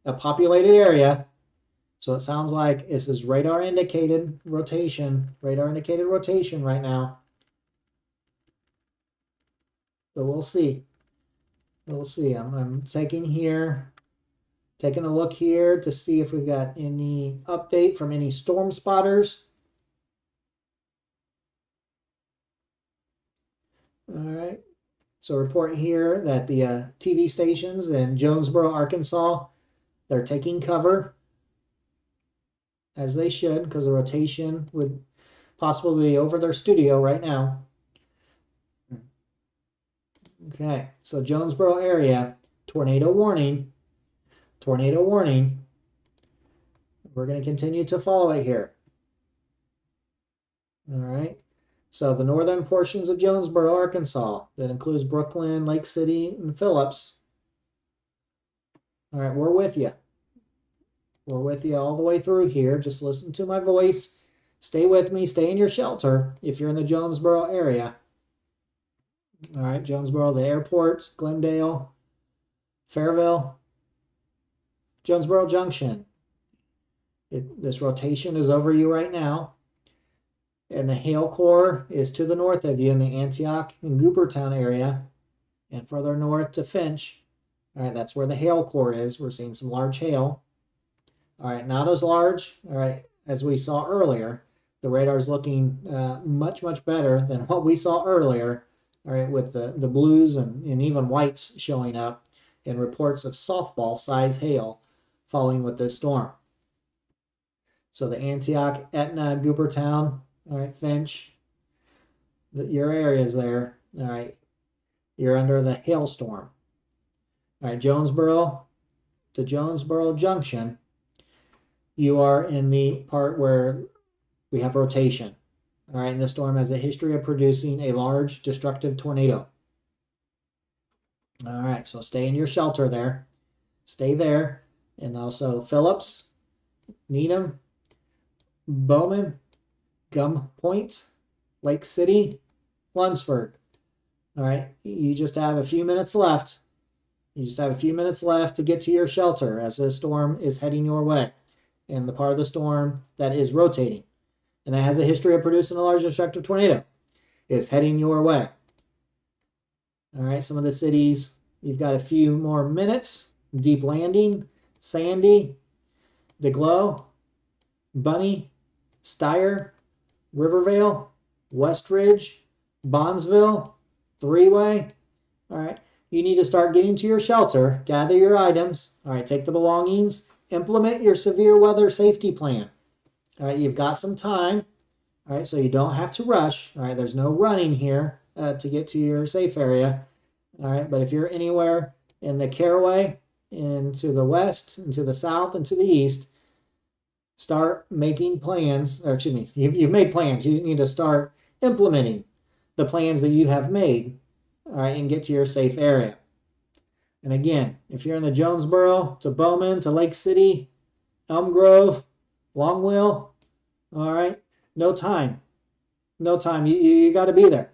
a populated area. So it sounds like this is radar indicated rotation right now. But we'll see. We'll see. I'm taking a look here to see if we've got any update from any storm spotters. All right. So report here that the TV stations in Jonesboro, Arkansas, they're taking cover, as they should, because the rotation would possibly be over their studio right now. Okay, so Jonesboro area, tornado warning. Tornado warning. We're going to continue to follow it here. All right. So the northern portions of Jonesboro, Arkansas, that includes Brooklyn, Lake City, and Phillips. All right, we're with you. We're with you all the way through here. Just listen to my voice. Stay with me. Stay in your shelter if you're in the Jonesboro area. All right, Jonesboro, the airport, Glendale, Fairville, Jonesboro Junction. This rotation is over you right now. And the hail core is to the north of you in the Antioch and Goobertown area, and further north to Finch. All right, that's where the hail core is. We're seeing some large hail. All right, not as large, all right, as we saw earlier. The radar is looking much, much better than what we saw earlier, all right, with the blues and even whites showing up in reports of softball size hail falling with this storm. So the Antioch, Etna, Goopertown, all right, Finch, your areas there, all right, you're under the hailstorm. All right, Jonesboro to Jonesboro Junction, you are in the part where we have rotation. All right, and this storm has a history of producing a large destructive tornado. All right, so stay in your shelter there. Stay there. And also Phillips, Needham, Bowman, Gum Point, Lake City, Lunsford. All right, you just have a few minutes left. You just have a few minutes left to get to your shelter as this storm is heading your way. And the part of the storm that is rotating and that has a history of producing a large destructive tornado is heading your way. All right, some of the cities, you've got a few more minutes. Deep Landing, Sandy, DeGlow, Bunny, Steyr, Rivervale, Westridge, Bondsville, Three-Way. All right, you need to start getting to your shelter, gather your items. All right, take the belongings, implement your severe weather safety plan. All right, you've got some time. All right, so you don't have to rush. All right, there's no running here to get to your safe area. All right, but if you're anywhere in the Caraway, into the west, into the south, and to the east, start making plans. Or excuse me, you've made plans. You need to start implementing the plans that you have made. All right, and get to your safe area. And again, if you're in the Jonesboro to Bowman to Lake City, Elm Grove, Longwell, all right, no time. No time. You got to be there.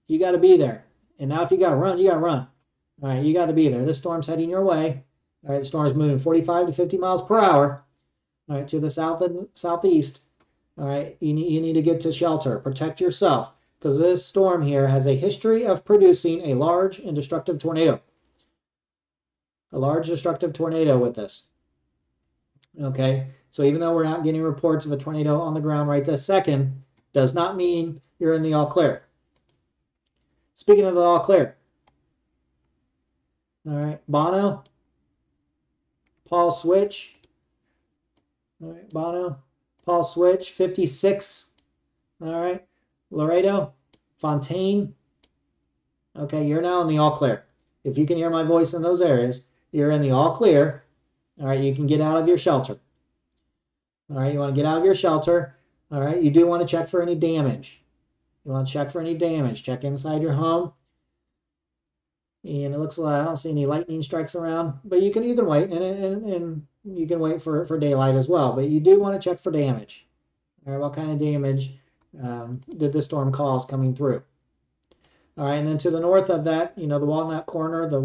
You got to be there. And now if you got to run, you got to run. All right, you got to be there. This storm's heading your way. All right, the storm's moving 45 to 50 miles per hour. All right, to the south and southeast. All right, you need to get to shelter. Protect yourself because this storm here has a history of producing a large and destructive tornado. A large destructive tornado with this. Okay, so even though we're not getting reports of a tornado on the ground right this second, does not mean you're in the all clear. Speaking of the all clear. All right, Bono, Paul Switch. All right, Bono, Paul Switch, 56. All right, Laredo, Fontaine. Okay, you're now in the all clear. If you can hear my voice in those areas, you're in the all clear. All right, you can get out of your shelter. All right, you want to get out of your shelter. All right, you do want to check for any damage. You want to check for any damage. Check inside your home. And it looks like I don't see any lightning strikes around, but you can wait, and you can wait for daylight as well. But you do want to check for damage. All right, what kind of damage did the storm cause coming through? All right, and then to the north of that, the Walnut Corner, the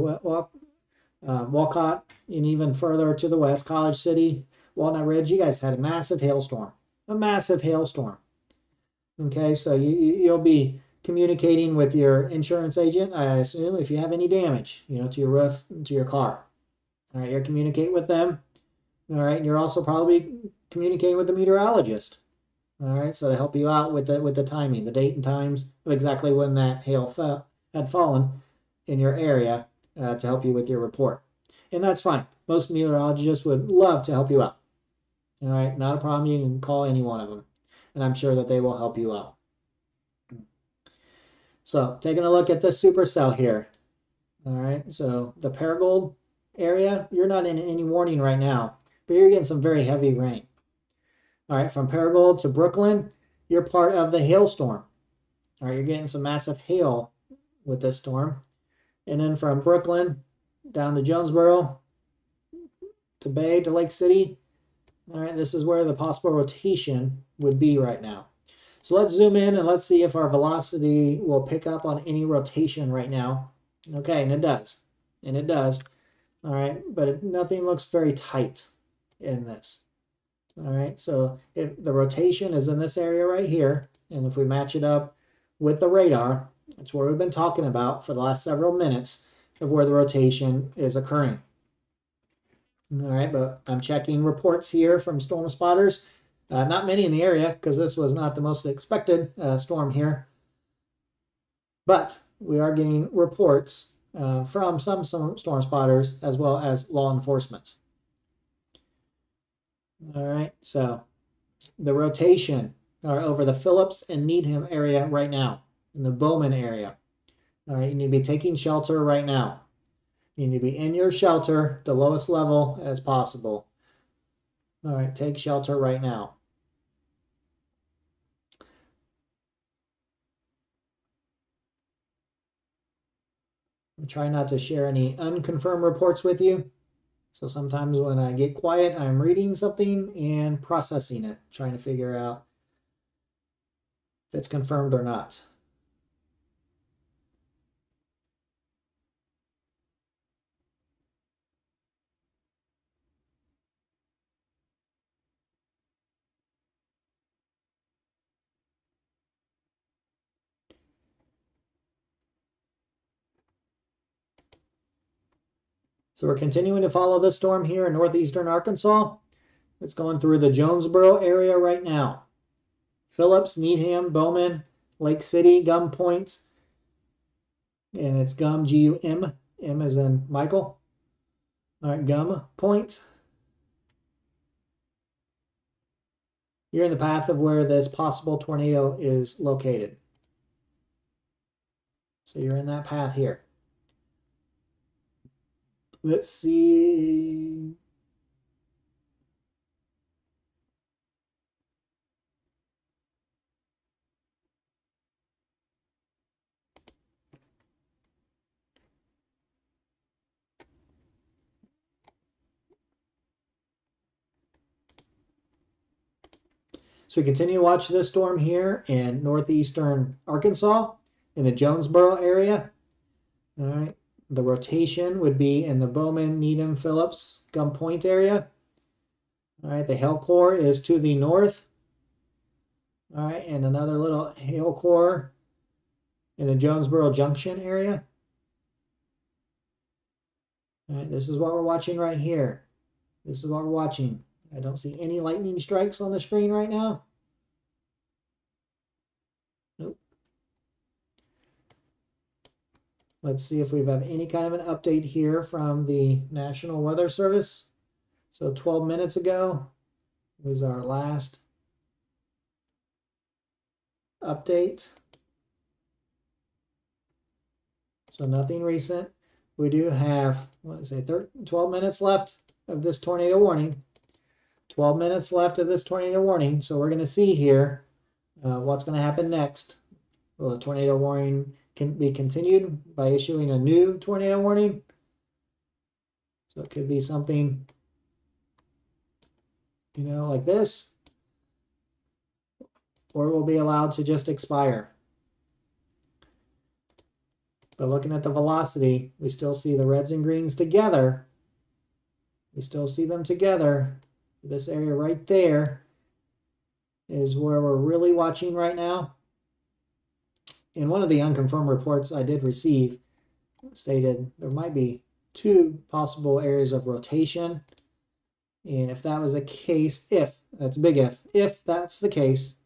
Walcott, and even further to the west, College City, Walnut Ridge, you guys had a massive hailstorm. A massive hailstorm. Okay, so you'll be communicating with your insurance agent, I assume, if you have any damage, to your roof, to your car. All right, you're communicating with them. All right, and you're also probably communicating with the meteorologist. All right, so to help you out with the timing, the date and times of exactly when that hail had fallen in your area to help you with your report. And that's fine. Most meteorologists would love to help you out. All right, not a problem. You can call any one of them, and I'm sure that they will help you out. So taking a look at this supercell here. All right, so the Paragould area, you're not in any warning right now, but you're getting some very heavy rain. All right, from Paragould to Brooklyn, you're part of the hailstorm. All right, you're getting some massive hail with this storm. And then from Brooklyn down to Jonesboro to Bay to Lake City, all right, this is where the possible rotation would be right now. So let's zoom in and let's see if our velocity will pick up on any rotation right now. Okay, and it does. And it does. All right, but nothing looks very tight in this. All right, so if the rotation is in this area right here, and if we match it up with the radar, that's what we've been talking about for the last several minutes. of where the rotation is occurring. All right, but I'm checking reports here from storm spotters. Not many in the area because this was not the most expected storm here. But we are getting reports from some storm spotters as well as law enforcement. All right, so the rotation are over the Phillips and Needham area right now, in the Bowman area. All right, you need to be taking shelter right now. You need to be in your shelter, the lowest level as possible. All right, take shelter right now. I'm trying not to share any unconfirmed reports with you. So sometimes when I get quiet, I'm reading something and processing it, trying to figure out if it's confirmed or not. So we're continuing to follow this storm here in northeastern Arkansas. It's going through the Jonesboro area right now. Phillips, Needham, Bowman, Lake City, Gum Point, and it's Gum, G-U-M, M as in Michael. All right, Gum Point. You're in the path of where this possible tornado is located. So you're in that path here. Let's see. So we continue to watch this storm here in northeastern Arkansas in the Jonesboro area. All right. The rotation would be in the Bowman, Needham, Phillips, Gum Point area. All right. The hail core is to the north. All right. And another little hail core in the Jonesboro Junction area. All right. This is what we're watching right here. This is what we're watching. I don't see any lightning strikes on the screen right now. Nope. Let's see if we have any kind of an update here from the National Weather Service. So 12 minutes ago was our last update. So nothing recent. We do have, 12 minutes left of this tornado warning. 12 minutes left of this tornado warning. So we're going to see here what's going to happen next. Will the tornado warning can be continued by issuing a new tornado warning? So it could be something, like this, or it will be allowed to just expire. But looking at the velocity, we still see the reds and greens together. We still see them together. This area right there is where we're really watching right now. In one of the unconfirmed reports I did receive, stated there might be 2 possible areas of rotation. And if that was the case, that's a big if that's the case,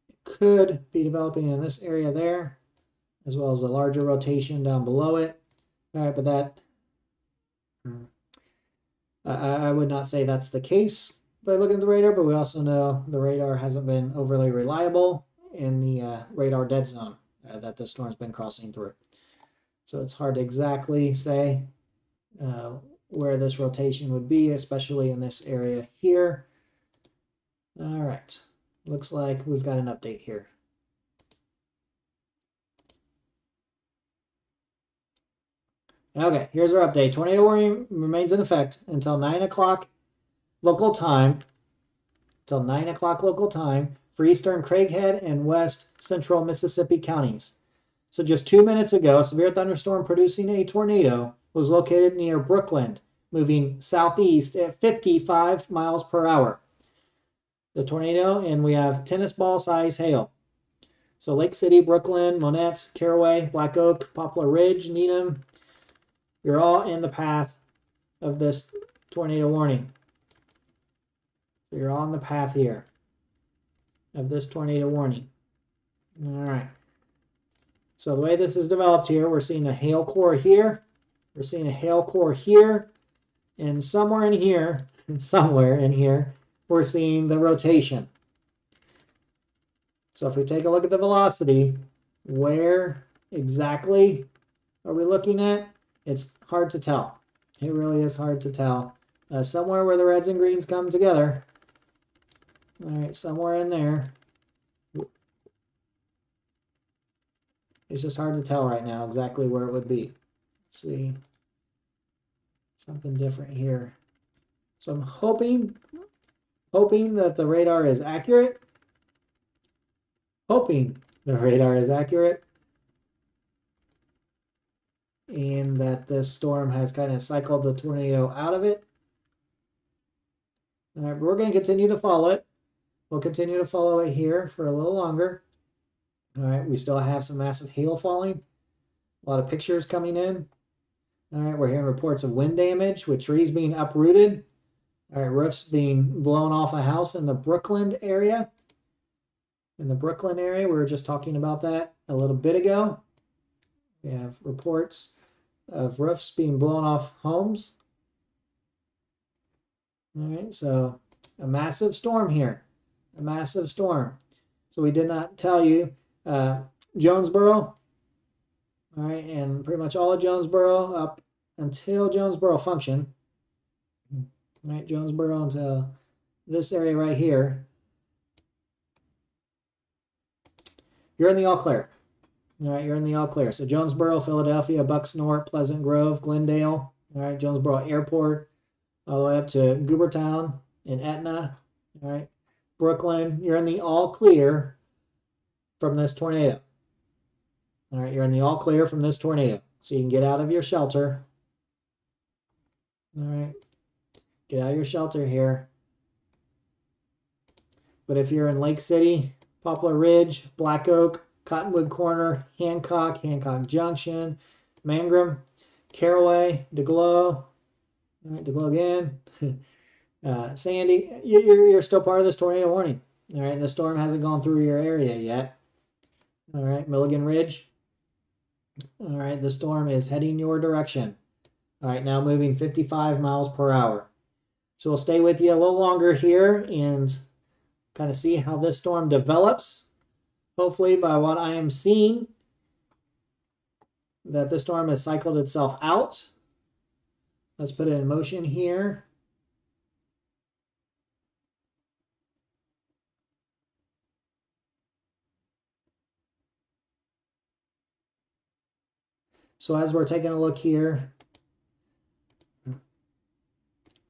it could be developing in this area there, as well as a larger rotation down below it. All right, but that, I would not say that's the case by looking at the radar, but we also know the radar hasn't been overly reliable in the radar dead zone that the storm's been crossing through. So it's hard to exactly say where this rotation would be, especially in this area here. All right, looks like we've got an update here. Okay, here's our update. Tornado warning remains in effect until 9 o'clock local time. Until 9 o'clock local time for eastern Craighead and west central Mississippi counties. So just 2 minutes ago, a severe thunderstorm producing a tornado was located near Brookland, moving southeast at 55 miles per hour. The tornado, and we have tennis ball size hail. So Lake City, Brookland, Monette, Caraway, Black Oak, Poplar Ridge, Needham, You're all in the path of this tornado warning. So you're on the path here of this tornado warning. All right. So the way this is developed here, we're seeing a hail core here. We're seeing a hail core here. And somewhere in here, we're seeing the rotation. So if we take a look at the velocity, where exactly are we looking at? It's hard to tell. It really is hard to tell. Somewhere where the reds and greens come together. All right, somewhere in there. It's just hard to tell right now exactly where it would be. Let's see. Something different here. So I'm hoping that the radar is accurate. Hoping the radar is accurate. And that this storm has kind of cycled the tornado out of it. All right, we're going to continue to follow it. We'll continue to follow it here for a little longer. All right, we still have some massive hail falling. A lot of pictures coming in. All right, we're hearing reports of wind damage with trees being uprooted. All right, roofs being blown off a house in the Brooklyn area. In the Brooklyn area, we were just talking about that a little bit ago. We have reports of roofs being blown off homes. All right, so a massive storm here. A massive storm. So we did not tell you Jonesboro. All right, and pretty much all of Jonesboro up until Jonesboro function. All right, Jonesboro until this area right here. You're in the all clear. All right, you're in the all clear. So Jonesboro, Philadelphia, Bucksnort, Pleasant Grove, Glendale. All right, Jonesboro Airport, all the way up to Goobertown and Etna. All right, Brooklyn. You're in the all clear from this tornado. All right, you're in the all clear from this tornado. So you can get out of your shelter. All right, get out of your shelter here. But if you're in Lake City, Poplar Ridge, Black Oak, Cottonwood Corner, Hancock, Hancock Junction, Mangrum, Caraway, DeGlow, all right, DeGlow again, Sandy, you're still part of this tornado warning. All right, the storm hasn't gone through your area yet. All right, Milligan Ridge. All right, the storm is heading your direction. All right, now moving 55 miles per hour. So we'll stay with you a little longer here and kind of see how this storm develops. Hopefully, by what I am seeing, that the storm has cycled itself out. Let's put it in motion here. So as we're taking a look here,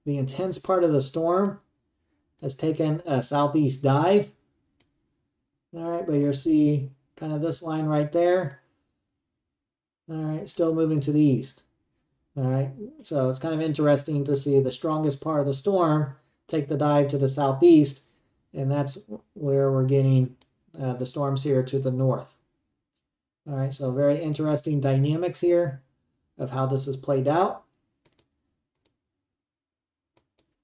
the intense part of the storm has taken a southeast dive. All right, but you'll see kind of this line right there. All right, still moving to the east. All right, so it's kind of interesting to see the strongest part of the storm take the dive to the southeast, and that's where we're getting the storms here to the north. All right, so very interesting dynamics here of how this is played out.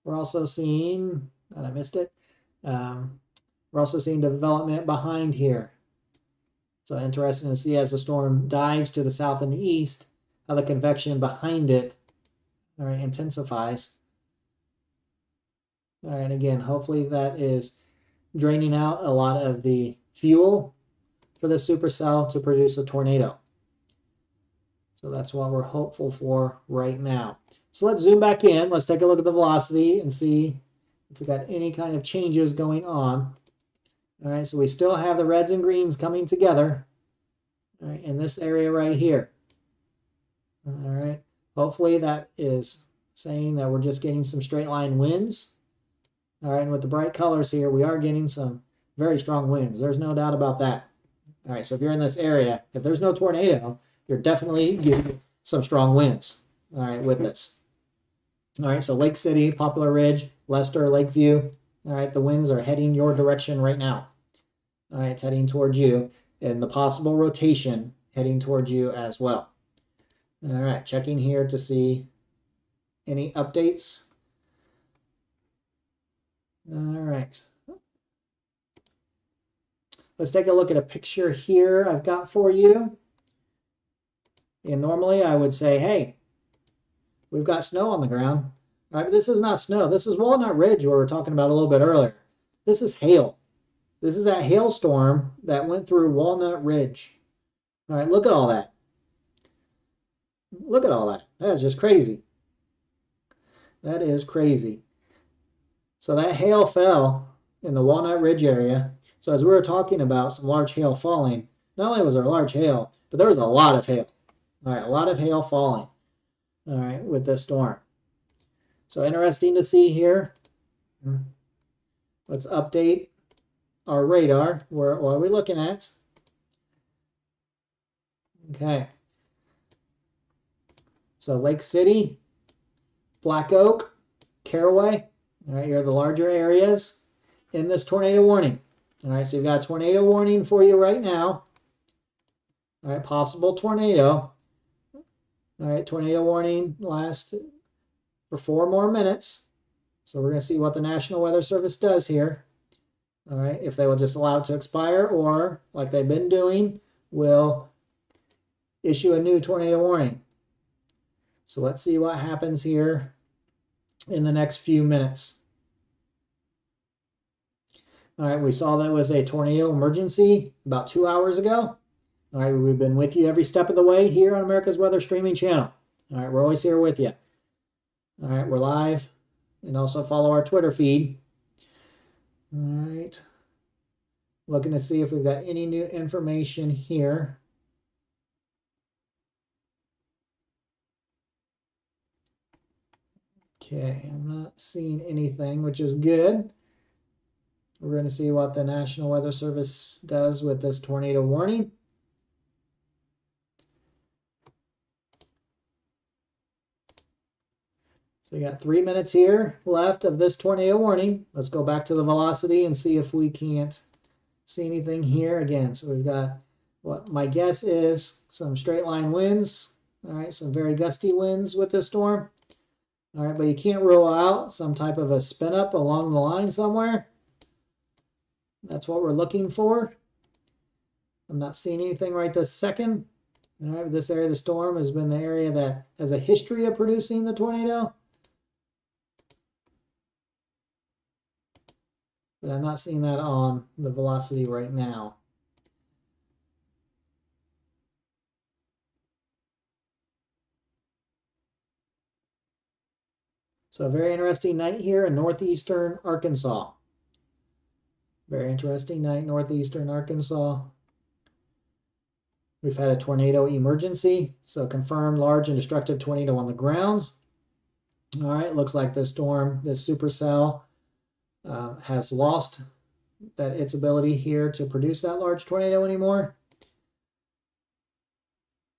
We're also seeing, I missed it, we're also seeing development behind here. So interesting to see as the storm dives to the south and the east, how the convection behind it, all right, intensifies. All right, again, hopefully that is draining out a lot of the fuel for the supercell to produce a tornado. So that's what we're hopeful for right now. So let's zoom back in. Let's take a look at the velocity and see if we got any kind of changes going on. All right, so we still have the reds and greens coming together, all right, in this area right here. All right, hopefully that is saying that we're just getting some straight line winds. All right, and with the bright colors here, we are getting some very strong winds. There's no doubt about that. All right, so if you're in this area, if there's no tornado, you're definitely getting some strong winds, all right, with this. All right, so Lake City, Poplar Ridge, Lester, Lakeview, all right, the winds are heading your direction right now. All right, it's heading towards you, and the possible rotation heading towards you as well. All right, checking here to see any updates. All right. Let's take a look at a picture here I've got for you. And normally I would say, hey, we've got snow on the ground. All right, but this is not snow. This is Walnut Ridge, where we were talking about a little bit earlier. This is hail. This is that hailstorm that went through Walnut Ridge. All right, look at all that. Look at all that. That is just crazy. That is crazy. So that hail fell in the Walnut Ridge area. So as we were talking about some large hail falling, not only was there large hail, but there was a lot of hail. All right, a lot of hail falling. All right, with this storm. So interesting to see here. Let's update our radar. What are we looking at? Okay. So Lake City, Black Oak, Caraway. All right, here are the larger areas in this tornado warning. All right, so you've got a tornado warning for you right now. All right, possible tornado. All right, tornado warning lasts for 4 more minutes. So we're going to see what the National Weather Service does here. All right, if they will just allow it to expire, or like they've been doing, will issue a new tornado warning. So let's see what happens here in the next few minutes. All right, we saw that was a tornado emergency about 2 hours ago. All right, we've been with you every step of the way here on America's Weather Streaming Channel. All right, we're always here with you. All right, we're live, and also follow our Twitter feed. All right, looking to see if we've got any new information here. Okay, I'm not seeing anything, which is good. We're going to see what the National Weather Service does with this tornado warning. So we got 3 minutes here left of this tornado warning. Let's go back to the velocity and see if we can't see anything here again. So we've got what my guess is some straight line winds. All right, some very gusty winds with this storm. All right, but you can't rule out some type of a spin up along the line somewhere. That's what we're looking for. I'm not seeing anything right this second. All right, this area of the storm has been the area that has a history of producing the tornado. But I'm not seeing that on the velocity right now. So a very interesting night here in northeastern Arkansas. Very interesting night, northeastern Arkansas. We've had a tornado emergency, so confirmed large and destructive tornado on the ground. All right, looks like this storm, this supercell, has lost its ability here to produce that large tornado anymore.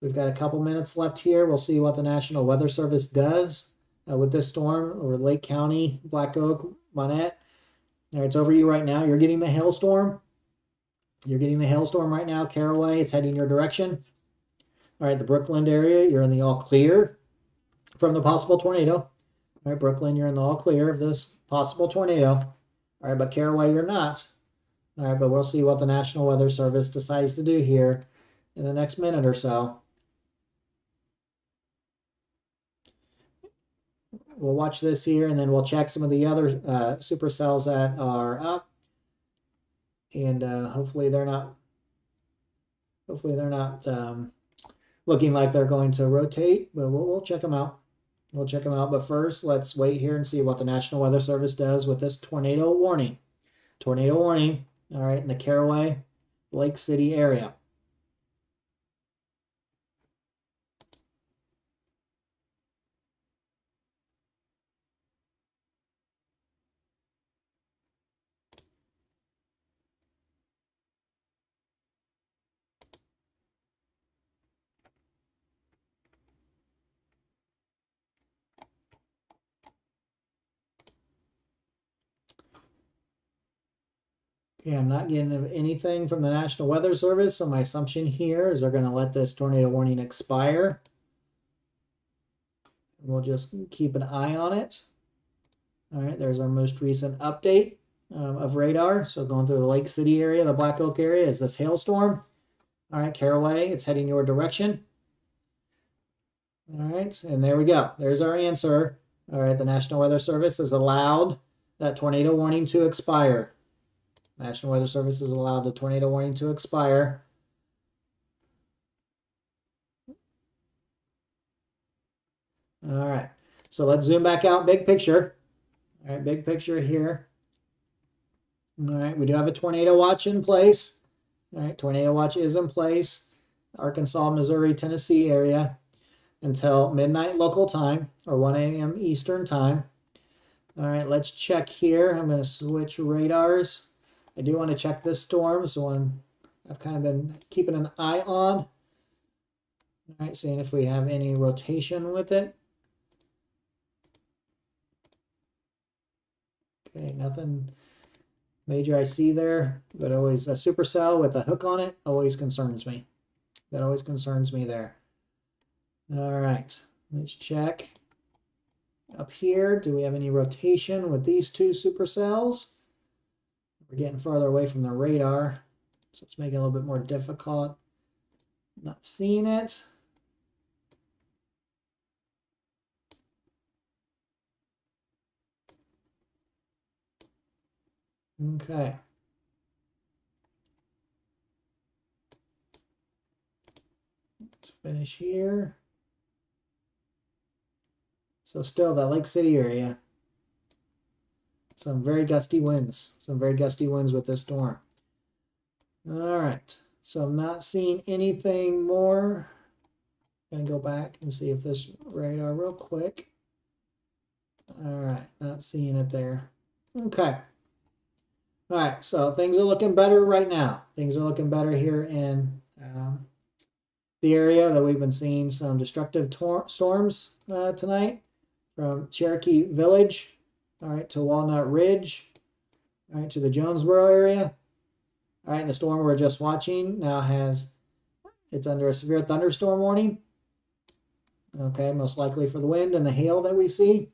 We've got a couple minutes left here. We'll see what the National Weather Service does with this storm over Lake County, Black Oak, Monette. All right, it's over you right now. You're getting the hailstorm. You're getting the hailstorm right now. Caraway, it's heading your direction. All right, the Brookland area, you're in the all clear from the possible tornado. All right, Brooklyn, you're in the all clear of this possible tornado. All right, but Caraway, you're not. All right, but we'll see what the National Weather Service decides to do here in the next minute or so. We'll watch this here, and then we'll check some of the other supercells that are up, and hopefully they're not looking like they're going to rotate, but we'll check them out. We'll check them out, but first let's wait here and see what the National Weather Service does with this tornado warning. Tornado warning, all right, in the Caraway, Lake City area. Okay, I'm not getting anything from the National Weather Service, so my assumption here is they're going to let this tornado warning expire. We'll just keep an eye on it. All right, there's our most recent update of radar. So going through the Lake City area, the Black Oak area is this hailstorm. All right, Caraway, it's heading your direction. All right, and there we go. There's our answer. All right, the National Weather Service has allowed that tornado warning to expire. National Weather Service has allowed the tornado warning to expire. All right, so let's zoom back out, big picture. All right, big picture here. All right, we do have a tornado watch in place. All right, tornado watch is in place. Arkansas, Missouri, Tennessee area until midnight local time or 1 a.m. Eastern time. All right, let's check here. I'm going to switch radars. I do want to check this storm, so I've kind of been keeping an eye on. All right, seeing if we have any rotation with it. Okay, nothing major I see there, but always a supercell with a hook on it always concerns me. That always concerns me there. All right, let's check up here. Do we have any rotation with these two supercells? We're getting farther away from the radar, so it's making it a little bit more difficult. Not seeing it. Okay. Let's finish here. So still that Lake City area. Some very gusty winds. Some very gusty winds with this storm. All right. So I'm not seeing anything more. I'm going to go back and see if this radar real quick. All right. Not seeing it there. Okay. All right. So things are looking better right now. Things are looking better here in the area that we've been seeing some destructive storms tonight from Cherokee Village, all right, to Walnut Ridge, all right, to the Jonesboro area. All right, and the storm we're just watching now it's under a severe thunderstorm warning. Okay, most likely for the wind and the hail that we see.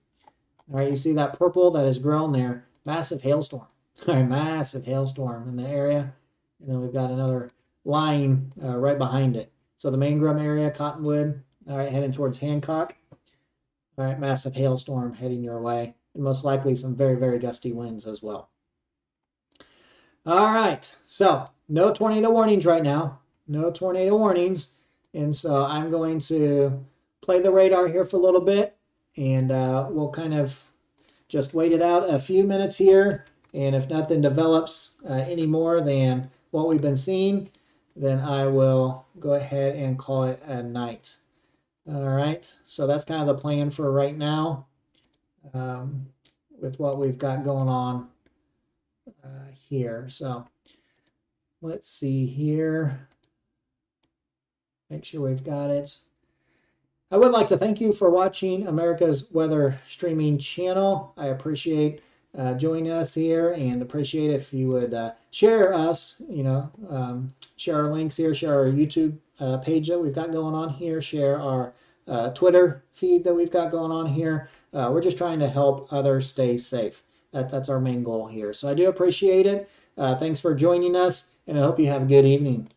All right, you see that purple that has grown there. Massive hailstorm. All right, massive hailstorm in the area. And then we've got another line right behind it. So the Mangrum area, Cottonwood, all right, heading towards Hancock. All right, massive hailstorm heading your way. And most likely some very, very gusty winds as well. All right, so no tornado warnings right now. No tornado warnings. And so I'm going to play the radar here for a little bit. And we'll kind of just wait it out a few minutes here. And if nothing develops any more than what we've been seeing, then I will go ahead and call it a night. All right, so that's kind of the plan for right now with what we've got going on here. So let's see here. Make sure we've got it. I would like to thank you for watching America's Weather Streaming channel. I appreciate joining us here and appreciate if you would share us, share our links here, share our YouTube page that we've got going on here, share our Twitter feed that we've got going on here. We're just trying to help others stay safe. That's our main goal here. So I do appreciate it. Thanks for joining us, and I hope you have a good evening.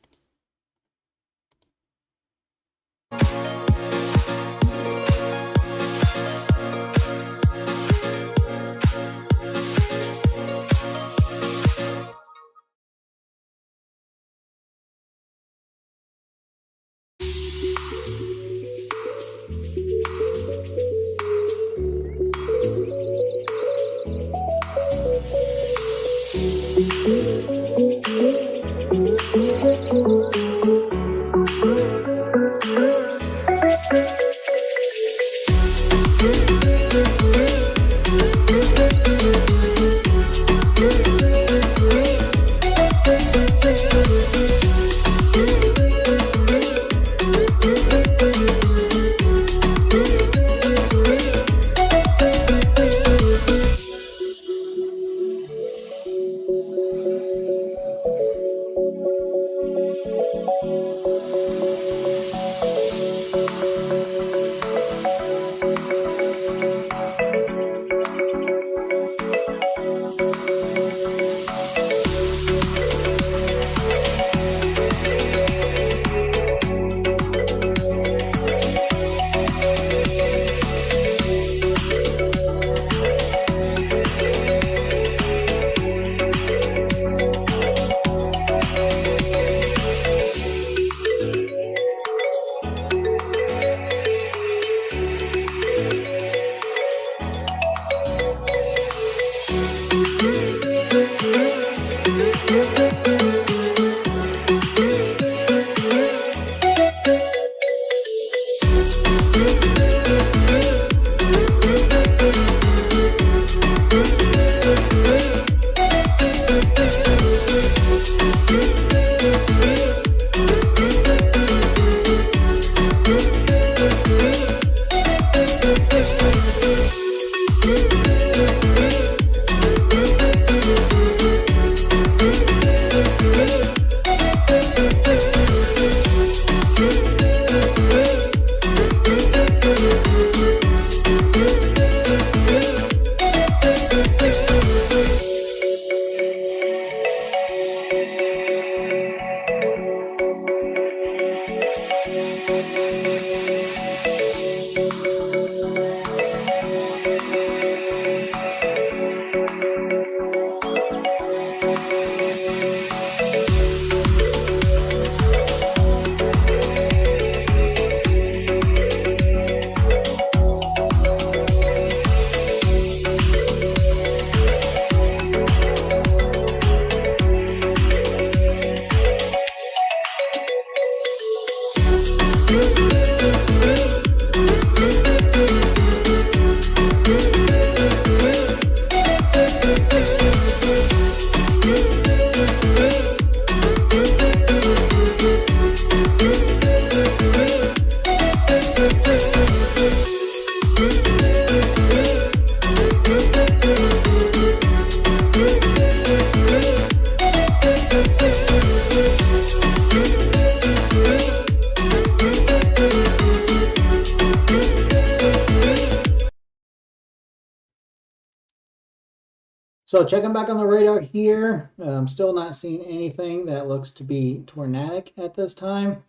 So checking back on the radar here, I'm still not seeing anything that looks to be tornadic at this time.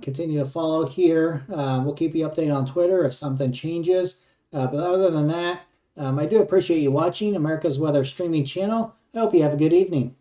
Continue to follow here. We'll keep you updated on Twitter if something changes. But other than that, I do appreciate you watching America's Weather streaming channel. I hope you have a good evening.